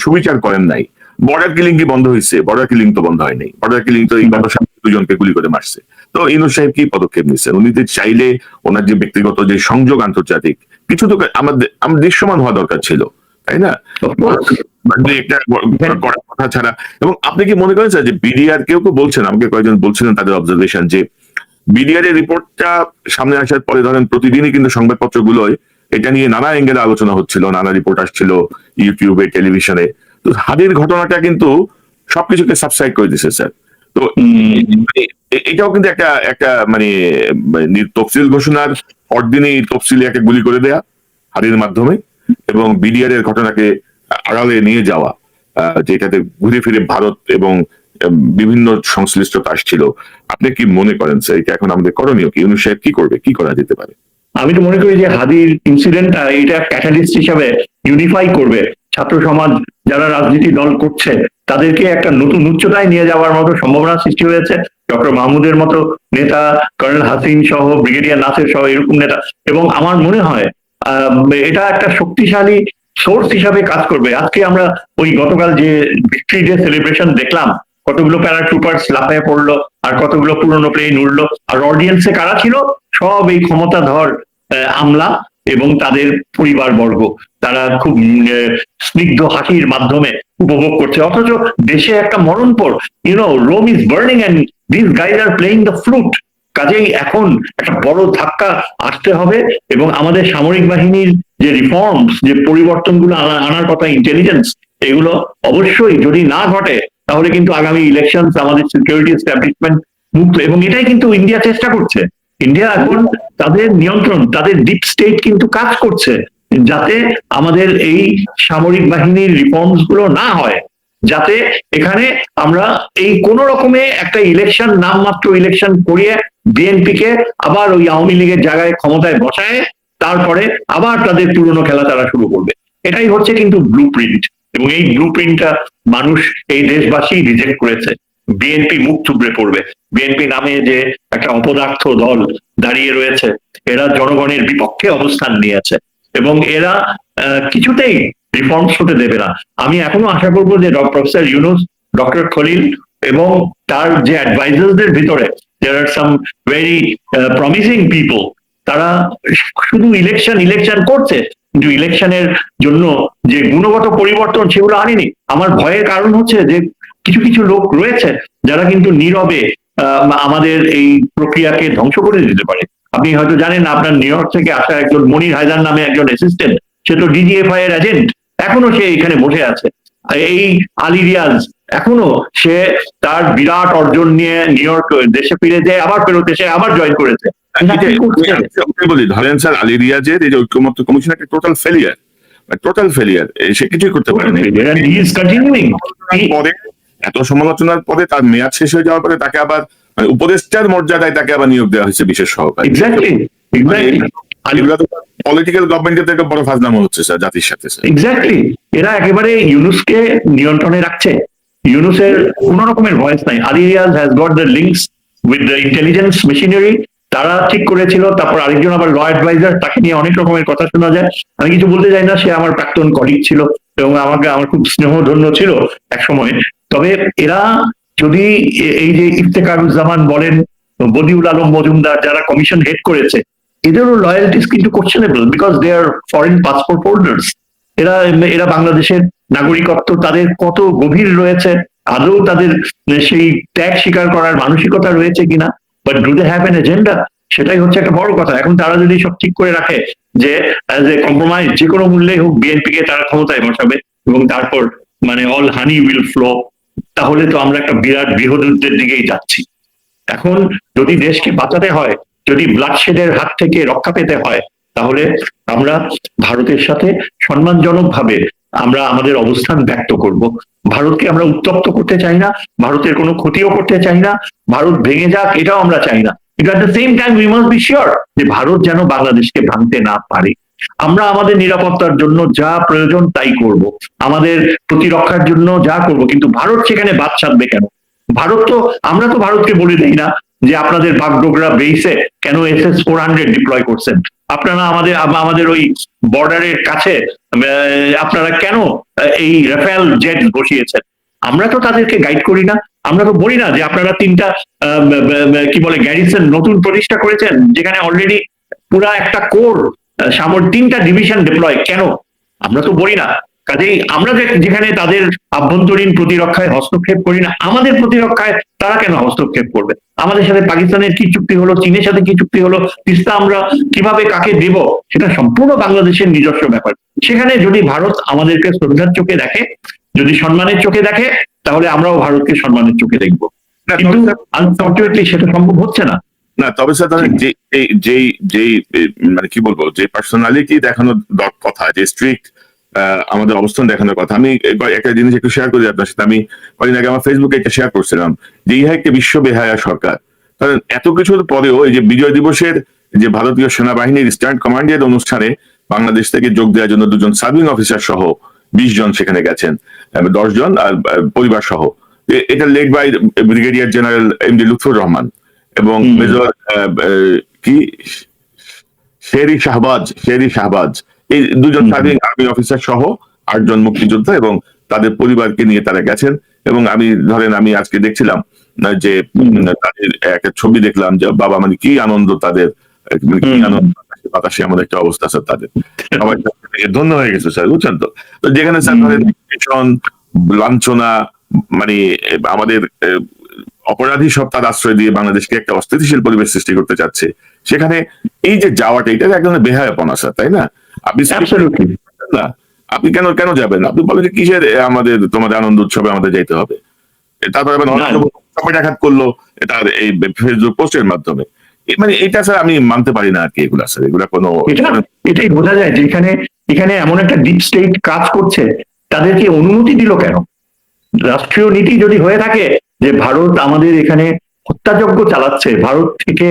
সুবিচার করেন নাই। বর্ডার কিলিং কি বন্ধ হয়েছে? বর্ডার কিলিং তো বন্ধ হয়নি। বর্ডার কিলিং তো এই দুজনকে গুলি করে মারছে। তো ইউনূস সাহেব কি পদক্ষেপ নিচ্ছেন? উনি চাইলে ওনার যে ব্যক্তিগত যে সংযোগ আন্তর্জাতিক কিছু তো আমাদের দৃশ্যমান হওয়া দরকার ছিল, তাই না? কথা ছাড়া। এবং আপনি কি মনে করেন স্যার যে বিডিআর কেউ বলছেন, আমাকে কয়েকজন বলছিলেন তাদের অবজারভেশন, যে বিডিআর এর রিপোর্টটা সামনে আসার পরে ধরেন প্রতিদিনই কিন্তু সংবাদপত্রগুলোয় এটা নিয়ে নানা অ্যাঙ্গেলে আলোচনা হচ্ছিল, নানা রিপোর্ট আসছিল ইউটিউবে, টেলিভিশনে। তো হাদির ঘটনাটা কিন্তু সবকিছুকে সাবস্ক্রাইব করে দিচ্ছে স্যার। তো এটাও কিন্তু একটা মানে তফসিল ঘোষণার পরদিনই তফসিলে একটা গুলি করে দেয়া হাদির মাধ্যমে, এবং বিডিআর এর ঘটনাকে আড়ালে নিয়ে যাওয়া, যেটাতে ঘুরে ফিরে ভারত এবং বিভিন্ন সংশ্লিষ্টতা আসছিল। আপনি কি মনে করেন স্যার এটা এখন আমাদের করণীয় কি? ইউনূস সাহেব কি করবে, কি করা যেতে পারে? আমি তো মনে করি যে হাদির ইনসিডেন্টটা এটা ক্যাটালিস্ট হিসাবে ইউনিফাই করবে ছাত্র সমাজ, যারা রাজনীতি দল করছে তাদেরকে একটা নতুন উচ্চতায় নিয়ে যাওয়ার মতো সম্ভাবনা সৃষ্টি হয়েছে। ডক্টর মাহমুদের মতো নেতা, কর্নেল হাসিন সহ, ব্রিগেডিয়ার নাসির সহ এরকম নেতা, এবং আমার মনে হয় এটা একটা শক্তিশালী সোর্স হিসাবে কাজ করবে। আজকে আমরা ওই গতকাল যে ভিক্টরি ডে সেলিব্রেশন দেখলাম, কতগুলো প্যারাট্রুপার্স লাফায় পড়লো আর কতগুলো পুরনো প্লেন উড়লো, আর অডিয়েন্সে কারা ছিল? সব এই ক্ষমতাধর আমলা এবং তাদের পরিবারবর্গ। তারা খুব স্নিগ্ধ হাসির মাধ্যমে উপভোগ করছে, অথচ দেশে একটা মরণপর, Rome is burning and this guys are playing the flute. কাজেই এখন একটা বড় ধাক্কা আসতে হবে, এবং আমাদের সামরিক বাহিনীর যে রিফর্মস, যে পরিবর্তনগুলো আনার কথা, ইন্টেলিজেন্স, এগুলো অবশ্যই যদি না ঘটে তাহলে কিন্তু আগামী ইলেকশন আমাদের সিকিউরিটি এস্টাবলিশমেন্ট মুক্ত। এবং এটাই কিন্তু ইন্ডিয়া চেষ্টা করছে। ইন্ডিয়া এখন তাদের নিয়ন্ত্রণ, তাদের ডিপ স্টেট কিন্তু কাজ করছে যাতে আমাদের এই সামরিক বাহিনীর রিফর্মস গুলো না হয়, যাতে এখানে আমরা এই কোন রকমে একটা ইলেকশন, নামমাত্র ইলেকশন করিয়ে বিএনপি কে আবার ওই আওয়ামী লীগের জায়গায় ক্ষমতায় বসায় তারপরে আবার তাদের পুরনো খেলা তারা শুরু করবে। এটাই হচ্ছে কিন্তু ব্লু প্রিন্ট, এবং এই ব্লু প্রিন্টটা মানুষ, এই দেশবাসী রিজেক্ট করেছে। বিএনপি মুখ থুবড়ে পড়বে। বিএনপি নামে যে একটা অপদার্থ দল দাঁড়িয়ে রয়েছে, এরা জনগণের বিপক্ষে অবস্থান নিয়েছে এবং এরা কিছুতেই রিফর্মস হতে দেবে না। আমি এখনো আশা করবো যে প্রফেসর ইউনূস, ডক্টর খলিল এবং তার যে অ্যাডভাইজারদের ভিতরে there are some very promising people, তারা শুধু ইলেকশন করছে কিন্তু ইলেকশনের জন্য যে গুণগত পরিবর্তন সেগুলো আনেনি। আমার ভয়ের কারণ হচ্ছে যে কিছু কিছু লোক রয়েছে যারা কিন্তু নীরবে আমাদের এই প্রক্রিয়াকে ধ্বংস করে দিতে পারে। আপনি হয়তো জানেন, আপনার নিউ ইয়র্ক থেকে আসা একজন মনির হায়দার নামে একজন অ্যাসিস্ট্যান্ট, সে তো ডিজিএফআই এর এজেন্ট, এখনো সে এখানে বসে আছে। এই আলী রিয়াজ এখনো সে তার বিরাট অর্জন নিয়ে নিউ ইয়র্ক দেশে ফিরে যায়, আবার ফেরত এসে আবার জয়েন করেছে। বলি ধরেন স্যার আলী রিয়াজের এই যে ঐক্যমত্য কমিশন একটা টোটাল ফেলিয়ার, সে কিছুই করতে পারেনি। পরে এত সমালোচনার পরে তার মেয়াদ শেষ হয়ে যাওয়ার পরে তাকে আবার উপদেষ্টার মর্যাদায় তাকে আবার নিয়োগ দেওয়া হয়েছে বিশেষ সহকারী। এগুলো তো পলিটিক্যাল গভর্নমেন্টের থেকে বড় ফাজলামো হচ্ছে স্যার জাতির সাথে স্যার। এক্স্যাক্টলি, এরা একেবারে ইউনুসকে নিয়ন্ত্রণে রাখছে। ইউনুসের কোন রকমের ভয়েস নাই। Ali Riaz has got the links with the intelligence machinery, তারা ঠিক করেছিল। তারপর আরেকজন আবার ল অ্যাডভাইজার, তাকে নিয়ে অনেক রকমের কথা শোনা যায়। আমি কিছু বলতে চাই না, সে আমার প্রাক্তন কলিগ ছিল এবং আমার খুব স্নেহধন্য ছিল এক সময়। তবে এরা যদি এই যে ইফতেখারুজ্জামান বলেন, বদিউল আলম মজুমদার, যারা কমিশন হেড করেছে, এদেরও লয়ালটিস কিন্তু questionable, because they are foreign passport holders. এরা এরা বাংলাদেশের নাগরিকত্ব তাদের কত গভীর রয়েছে, আদৌ তাদের সেই ত্যাগ স্বীকার করার মানসিকতা রয়েছে কিনা, but do they have an agenda, সেটাই হচ্ছে একটা বড় কথা। এখন তারা যদি সব ঠিক করে রাখে যে অ্যাজ এ কম্প্রোমাইজ যে কোনো মূল্যে হোক বিএনপি কে তারা ক্ষমতায় বসাবে এবং তারপর মানে অল হানি উইল ফ্লো, তাহলে তো আমরা একটা বিরাট বৃহদুদ্ধের দিকেই যাচ্ছি। এখন যদি দেশকে বাঁচাতে হয়, যদি ব্লাডশেডের হাত থেকে রক্ষা পেতে হয়, তাহলে আমরা ভারতের সাথে সম্মানজনক ভাবে আমরা আমাদের অবস্থান ব্যক্ত করব। ভারতকে আমরা উত্তপ্ত করতে চাই না, ভারতের কোনো ক্ষতিও করতে চাই না, ভারত ভেঙে যাক এটাও আমরা চাই না। কিন্তু at the same time we must be sure যে ভারত যেন বাংলাদেশকে ভাঙতে না পারে। আমরা আমাদের নিরাপত্তার জন্য যা প্রয়োজন তাই করব, আমাদের প্রতিরক্ষার জন্য যা করব, কিন্তু ভারত সেখানে বাদ সাধবে কেন? ভারত তো, আমরা তো ভারতকে বলে দেই না যে আপনাদের বাগডোগরা বেইসে কেন SS-400 ডিপ্লয় করছেন, আপনারা আমাদের ওই বর্ডারের কাছে আপনারা কেন এই রাফেল জেট বসিয়েছেন। আমরা তো তাদেরকে গাইড করি না, আমরা তো বলি না যে আপনারা 3টা কি বলে গ্যারিসন নতুন প্রতিষ্ঠা করেছেন, যেখানে অলরেডি পুরা একটা কোর 3টা ডিভিশন ডিপ্লয়, কেন? আমরা তো বলি না। কাজেই আমরা যেখানে তাদের আভ্যন্তরীণ প্রতিরক্ষায় হস্তক্ষেপ করি না, আমাদের প্রতিরক্ষায় তারা কেন হস্তক্ষেপ করবে? আমাদের সাথে পাকিস্তানের কি চুক্তি হলো, চীনের সাথে কি চুক্তি হলো, তিস্তা আমরা কিভাবে কাকে দেব, সেটা সম্পূর্ণ বাংলাদেশের নিজস্ব ব্যাপার। সেখানে যদি ভারত আমাদেরকে শ্রদ্ধার চোখে দেখে, যদি সম্মানের চোখে দেখে, তাহলে আমরাও ভারতকে সম্মানের চোখে দেখবো। কিন্তু আনফর্চুনেটলি সেটা সম্ভব হচ্ছে না। না, তবে স্যার তাহলে যেই মানে কি বলবো, যে পার্সোনালিটি দেখানোর কথা, যে স্ট্রিক্ট আমাদের অবস্থান দেখানোর কথা, আমি একটা জিনিস একটু শেয়ার করি আপনার সাথে। আমি কদিন আগে আমার ফেসবুকে একটা শেয়ার করছিলাম যে ইহা একটা বিশ্ব বেহায়া সরকার। কারণ এত কিছুর পরেও এই যে বিজয় দিবসের যে ভারতীয় সেনাবাহিনীর স্ট্যান্ড কমান্ডের অনুষ্ঠানে বাংলাদেশ থেকে যোগ দেওয়ার জন্য 2জন সার্ভিং অফিসার সহ 20 জন সেখানে গেছেন, 10 জন আর পরিবার সহ। এটা led by brigadier general MD Lutfor Rahman এবং মেজর কি শেরি শাহবাজ, এই 2জন সার্ভিং আর্মি অফিসার সহ 8 জন মুক্তিযোদ্ধা এবং তাদের পরিবারকে নিয়ে তারা গেছেন। এবং আমি আজকে দেখছিলাম যে তাদের একটা ছবি দেখলাম যে বাবা, মানে কি আনন্দ তাদের, মানে কি আনন্দ, বাতাসে এমন একটা অবস্থা স্যার তাদের। সবাই ধন্য হয়ে গেছে স্যার, বুঝছেন তো। যেখানে স্যার ধরেন লাঞ্ছনা, মানে আমাদের অপরাধী সত্তার আশ্রয় দিয়ে বাংলাদেশকে একটা অস্থিতিশীল পরিবেশ সৃষ্টি করতে চাচ্ছে, সেখানে এই যে যাওয়াটা, এটা এক ধরনের বেহায়াপনা স্যার, তাই না? আপনি না, আপনি কেন যাবেন? আপনি বলেন যে কিসের তোমাদের আনন্দ উৎসবে আমাদের যাইতে হবে। তারপর আঘাত করলো এটার এই ফেসবুক পোস্টের মাধ্যমে। মানে এটা স্যার আমি মানতে পারি না আর কি, এগুলা স্যার, এগুলা কোনো, এটাই বোঝা যায় যে এখানে এমন একটা ডিপ স্টেট কাজ করছে, তাদেরকে অনুমতি দিল কেন? রাষ্ট্রীয় নীতি যদি হয়ে থাকে যে ভারত আমাদের এখানে হত্যাযজ্ঞ চালাচ্ছে, ভারত থেকে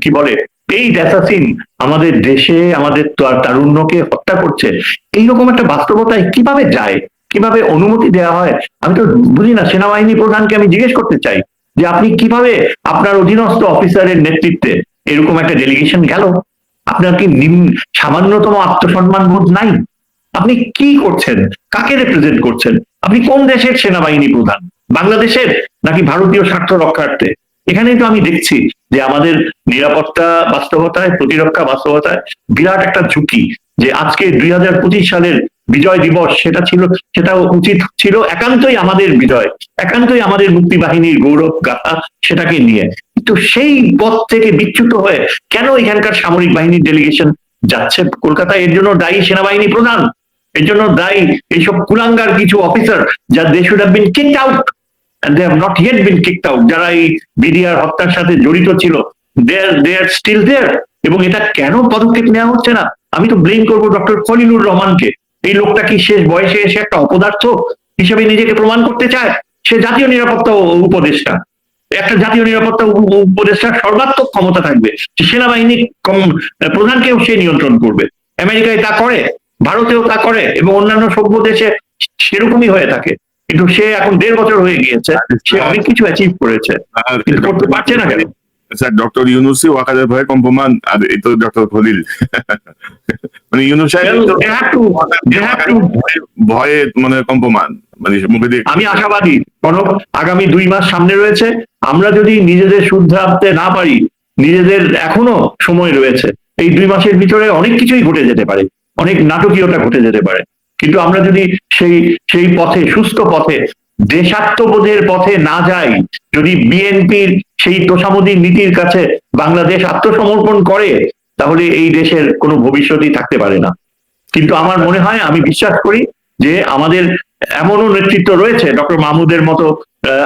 কি বলে পেইড অ্যাসাসিন আমাদের দেশে আমাদের তারুণ্যকে হত্যা করছে, এইরকম একটা বাস্তবতায় কিভাবে যায়, কিভাবে অনুমতি দেওয়া হয়? আমি তো বুঝি না। সেনাবাহিনী প্রধানকে আমি জিজ্ঞেস করতে চাই যে আপনি কিভাবে আপনার অধীনস্থ অফিসারের নেতৃত্বে এরকম একটা ডেলিগেশন গেল? আপনার কি সামান্যতম আত্মসম্মান বোধ নাই? আপনি কি করছেন? কাকে রিপ্রেজেন্ট করছেন? আপনি কোন দেশের সেনাবাহিনী প্রধান? বাংলাদেশের নাকি ভারতীয় স্বার্থ রক্ষার্থে? এখানেই তো আমি দেখছি যে আমাদের নিরাপত্তা বাস্তবতায়, প্রতিরক্ষা বাস্তবতায় বিরাট একটা ঝুঁকি। যে আজকে 2025 সালের বিজয় দিবস, সেটা উচিত ছিল একান্তই আমাদের বিজয়, একান্তই আমাদের মুক্তি বাহিনীর গৌরব গাথা, সেটাকে নিয়ে। কিন্তু সেই পথ থেকে বিচ্যুত হয়ে কেন এখানকার সামরিক বাহিনীর ডেলিগেশন যাচ্ছে কলকাতায়? এর জন্য দায়ী সেনাবাহিনী প্রধান, এর জন্য দায়ী এইসব কুলাঙ্গার কিছু অফিসার, যা they should have been kicked out and they have not yet been kicked out, যারা এই বিডিআর হত্যার সাথে জড়িত ছিল, they are still there। এবং এটা কেন পদক্ষেপ নেওয়া হচ্ছে না? আমি তো ব্লেম করবো ডক্টর খলিলুর রহমানকে। এই লোকটা কি শেষ বয়সে এসে একটা অপদার্থ হিসেবে নিজেকে প্রমাণ করতে চায়? সে জাতীয় নিরাপত্তা উপদেষ্টা, একটা জাতীয় নিরাপত্তা উপদেষ্টার সর্বাত্মক ক্ষমতা থাকবে, সেনাবাহিনী প্রধানকেও সে নিয়ন্ত্রণ করবে। আমেরিকায় তা করে, ভারতেও তা করে, এবং অন্যান্য সভ্য দেশে সেরকমই হয়ে থাকে। কিন্তু সে এখন 1.5 বছর হয়ে গিয়েছে, সে অনেক কিছু অ্যাচিভ করেছে, কিন্তু করতে পারছে না কেন? স্যার ডক্টর ইউনূসই ওয়াকারের ভয়ে কম্পমান, আর এই তো ডক্টর খলিল মানে ইউনূস সাহেব ভয়ে মানে কম্পমান, মানে মুখে দিয়ে। আমি আশাবাদী, কনক, আগামী 2 মাস সামনে রয়েছে। আমরা যদি নিজেদের শুধরাতে না পারি, নিজেদের এখনো সময় রয়েছে, এই 2 মাসের ভিতরে অনেক কিছুই ঘটে যেতে পারে, অনেক নাটকীয়তা ঘটে যেতে পারে। কিন্তু আমরা যদি সেই পথে, সুস্থ পথে, দেশাত্মবোধের পথে না যাই, যদি বিএনপির সেই তোষামোদী নীতির কাছে বাংলাদেশ আত্মসমর্পণ করে, তাহলে এই দেশের কোনো ভবিষ্যৎই থাকতে পারে না। কিন্তু আমার মনে হয়, আমি বিশ্বাস করি যে আমাদের এমনও নেতৃত্ব রয়েছে, ডক্টর মাহমুদের মতো,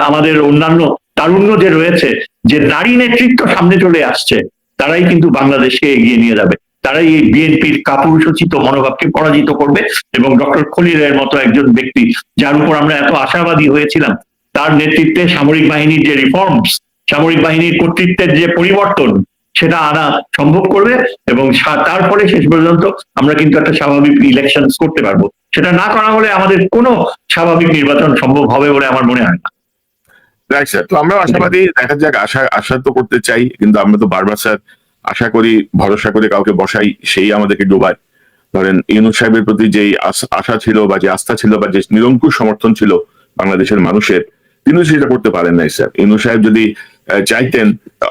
আমাদের অন্যান্য তারুণ্য যে রয়েছে, যে নারী নেতৃত্ব সামনে চলে আসছে, তারাই কিন্তু বাংলাদেশকে এগিয়ে নিয়ে যাবে। তারাই এই বিএনপির কাপুরুষোচিত মনোভাবকে পরাজিত করবে, এবং ডক্টর খলিলের মতো একজন ব্যক্তি, যার উপর আমরা এত আশাবাদী হয়েছিলাম, তার নেতৃত্বে সামরিক বাহিনীর যে রিফর্মস, সামরিক বাহিনীর কর্তৃত্বের যে পরিবর্তন, সেটা আনা সম্ভব করবে। এবং তার ফলে শেষ পর্যন্ত আমরা কিন্তু একটা স্বাভাবিক ইলেকশন করতে পারবো। সেটা না করা হলে আমাদের কোনো স্বাভাবিক নির্বাচন সম্ভব হবে বলে আমার মনে হয় না। রাইট স্যার, তো আমরা আশাবাদী, দেখা যাক। আশা তো করতে চাই, কিন্তু আমরা তো বারবার স্যার আশা করি, ভরসা করে কাউকে বসাই, সেই আমাদেরকে ডোবায়। ধরেন ইউনূস সাহেবের প্রতি যে আশা ছিল, বা যে আস্থা ছিল, বা যে নিরঙ্কুশ সমর্থন ছিল বাংলাদেশের মানুষের, তিনি সেটা করতে পারেন নাই স্যার। ইউনূস সাহেব যদি চাইতেন,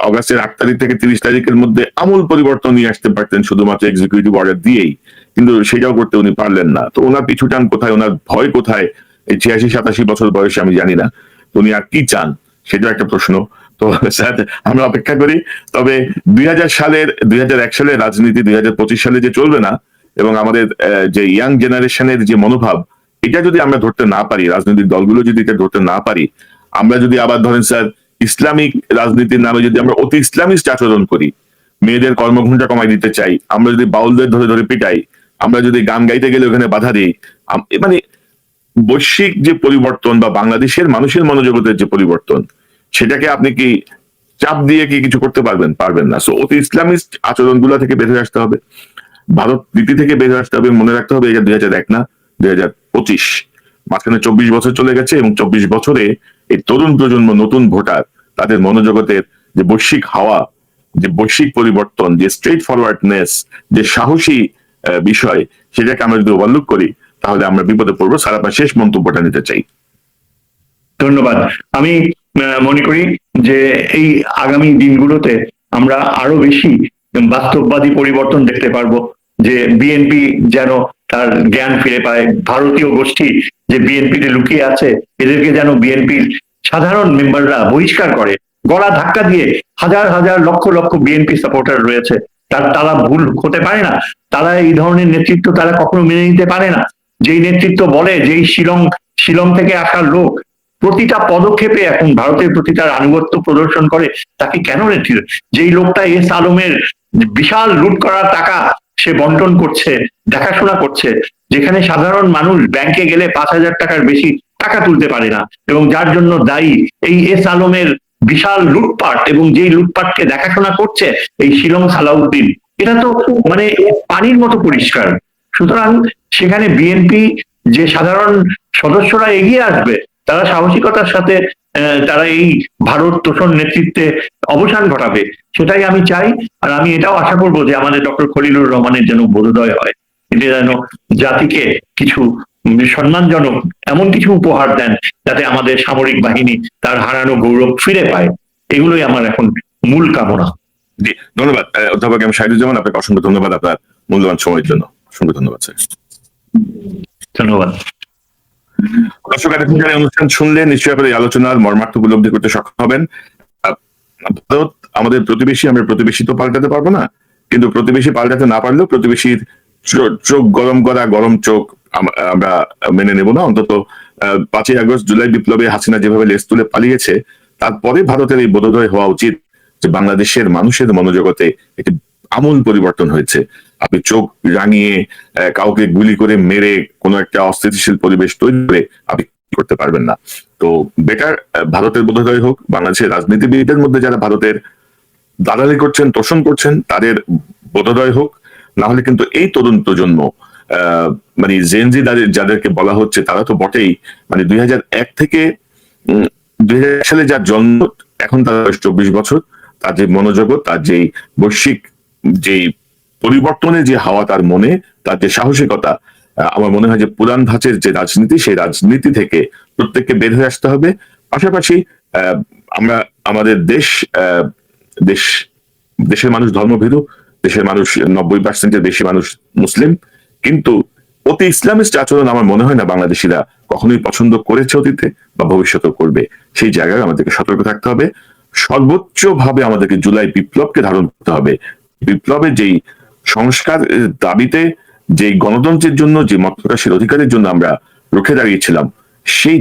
অগাস্টের 8 তারিখ থেকে 30 তারিখের মধ্যে আমূল পরিবর্তন নিয়ে আসতে পারতেন শুধুমাত্র এক্সিকিউটিভ অর্ডার দিয়েই, কিন্তু সেটাও করতে উনি পারলেন না। তো ওনার পিছুটান কোথায়, ওনার ভয় কোথায়? এই 86-87 বছর বয়সে আমি জানি না উনি আর কি চান, সেটাও একটা প্রশ্ন। তো স্যার আমরা অপেক্ষা করি। তবে 2001 সালের রাজনীতি 2025 সালে যে চলবে না, এবং আমাদের যে ইয়াং জেনারেশনের যে মনোভাব, এটা যদি আমরা ধরতে না পারি, রাজনৈতিক দলগুলো যদি এটা ধরতে না পারি, আমরা যদি আবার ধরেন স্যার ইসলামিক রাজনীতির নামে যদি আমরা অতি ইসলামিস্ট আচরণ করি, মেয়েদের কর্মঘণ্টা কমাই দিতে চাই, আমরা যদি বাউলদের ধরে ধরে পিটাই, আমরা যদি গান গাইতে গেলে ওখানে বাধা দিই, মানে বৈশ্বিক যে পরিবর্তন বা বাংলাদেশের মানুষের মনোজগতের যে পরিবর্তন, সেটাকে আপনি কি চাপ দিয়ে কি কিছু করতে পারবেন? পারবেন না। সো অতি ইসলামিস্ট আচরণগুলো থেকে বের হয়ে আসতে হবে, ভারত নীতি থেকে বের হয়ে আসতে হবে। মনে রাখতে হবে, এটা 2001 না, 2025, মাঝখানে 24 বছর চলে গেছে, এবং 24 বছরে এই তরুণ প্রজন্ম, নতুন ভোটার, তাদের মনোজগতের যে বৈশ্বিক হাওয়া, যে বৈশ্বিক পরিবর্তন, যে স্ট্রেট ফরওয়ার্ডনেস, যে সাহসী বিষয়, সেটাকে আমরা যদি ওভারলুক করি, তাহলে আমরা বিপদে পড়বো। স্যার আপনার শেষ মন্তব্যটা নিতে চাই। ধন্যবাদ। আমি মনে করি যে এই আগামী দিনগুলোতে আমরা আরো বেশি বাস্তববাদী পরিবর্তন দেখতে পারবো, যে বিএনপি যেন তার জ্ঞান ফিরে পায়, ভারতীয় গোষ্ঠী যে বিএনপিতে লুকিয়ে আছে, এদেরকে যেন বিএনপির সাধারণ মেম্বাররা বহিষ্কার করে, গলা ধাক্কা দিয়ে। হাজার হাজার লক্ষ লক্ষ বিএনপি সাপোর্টার রয়েছে, তারা ভুল হতে পারে না, তারা এই ধরনের নেতৃত্ব তারা কখনো মেনে নিতে পারে না। যেই নেতৃত্ব বলে, যেই শিলং থেকে আসা লোক প্রতিটা পদক্ষেপে এখন ভারতের প্রতি তার আনুগত্য প্রদর্শন করে, তাকে কেন নেতৃত্ব? যেই লোকটা এস আলমের বিশাল লুট করার টাকা সে বন্টন করছে, দেখাশোনা করছে, যেখানে সাধারণ মানুষ ব্যাংকে গেলে 5,000 টাকার বেশি টাকা তুলতে পারে না, এবং যার জন্য দায়ী এই এস আলমের বিশাল লুটপাট, এবং যেই লুটপাটকে দেখাশোনা করছে এই শিলং সালাউদ্দিন, এটা তো মানে পানির মতো পরিষ্কার। সুতরাং সেখানে বিএনপি যে সাধারণ সদস্যরা এগিয়ে আসবে, তারা সাহসিকতার সাথে তারা এই ভারত তোষণ নেতৃত্বে অবসান ঘটাবে, সেটাই আমি চাই। আর আমি এটাও আশা করবো যে আমাদের ডক্টর খলিলুর রহমানের যেন বোধোদয় হয়, এটা যেন জাতিকে কিছু সম্মানজনক এমন কিছু উপহার দেন, যাতে আমাদের সামরিক বাহিনী তার হারানো গৌরব ফিরে পায়। এগুলোই আমার এখন মূল কামনা। জি, ধন্যবাদ অধ্যাপক এম শাহিদুজ্জামান, আপনাকে অসংখ্য ধন্যবাদ আপনার মূল্যবান সময়ের জন্য। অসংখ্য ধন্যবাদ স্যার। ধন্যবাদ। দর্শক, এতক্ষণ অনুষ্ঠান শুনলেন, নিশ্চয়ই আপনার এই আলোচনার মর্মার্থ উপলব্ধি করতে সক্ষম হবেন। ভারত আমাদের প্রতিবেশী, আমরা প্রতিবেশী তো পাল্টাতে পারবো না, কিন্তু প্রতিবেশী পাল্টাতে না পারলেও প্রতিবেশীর চোখ গরম করা, গরম চোখ আমরা মেনে নেব না। অন্তত 5ই আগস্ট, জুলাই বিপ্লবে হাসিনা যেভাবে লেজ তুলে পালিয়েছে, তারপরে ভারতের এই বোধোদয় হওয়া উচিত যে বাংলাদেশের মানুষের মনোজগতে একটি আমূল পরিবর্তন হয়েছে। আপনি চোখ রাঙিয়ে কাউকে গুলি করে মেরে কোনো একটা অস্থিতিশীল পরিবেশ তৈরি করে আপনি করতে পারবেন না। তো বেটার ভারতের বোধোদয় হোক, বাংলাদেশের রাজনীতিবিদদের মধ্যে যারা ভারতের দালালি করছেন, তোষণ করছেন, তাদের বোধোদয় হোক। না হলে কিন্তু এই তরুণ প্রজন্ম মানে জেনজি যাদেরকে বলা হচ্ছে, তারা তো বটেই, মানে 2001 থেকে 2000 সালে যার জন্ম, এখন তার বয়স 24 বছর, তার যে মনোযোগ, তার যে বৈশ্বিক যে পরিবর্তনের যে হাওয়া তার মনে, তার যে সাহসিকতা, আমার মনে হয় যে পুরান ধাঁচের যে রাজনীতি, সেই রাজনীতি থেকে প্রত্যেককে বের হয়ে আসতে হবে। পাশাপাশি আমরা আমাদের দেশ দেশের মানুষ ধর্মভীরু, দেশের মানুষ 90% বেশি মানুষ মুসলিম, কিন্তু অতি ইসলামিস্ট আচরণ আমার মনে হয় না বাংলাদেশিরা কখনোই পছন্দ করেছে অতীতে বা ভবিষ্যতেও করবে। সেই জায়গায় আমাদেরকে সতর্ক থাকতে হবে। সর্বোচ্চ ভাবে আমাদেরকে জুলাই বিপ্লবকে ধারণ করতে হবে। বিপ্লবের যেই সংস্কার দাবিতে, যে গণতন্ত্রের জন্য, যে মত প্রকাশের অধিকারের জন্য আমরা রুখে দাঁড়িয়েছিলাম, সেই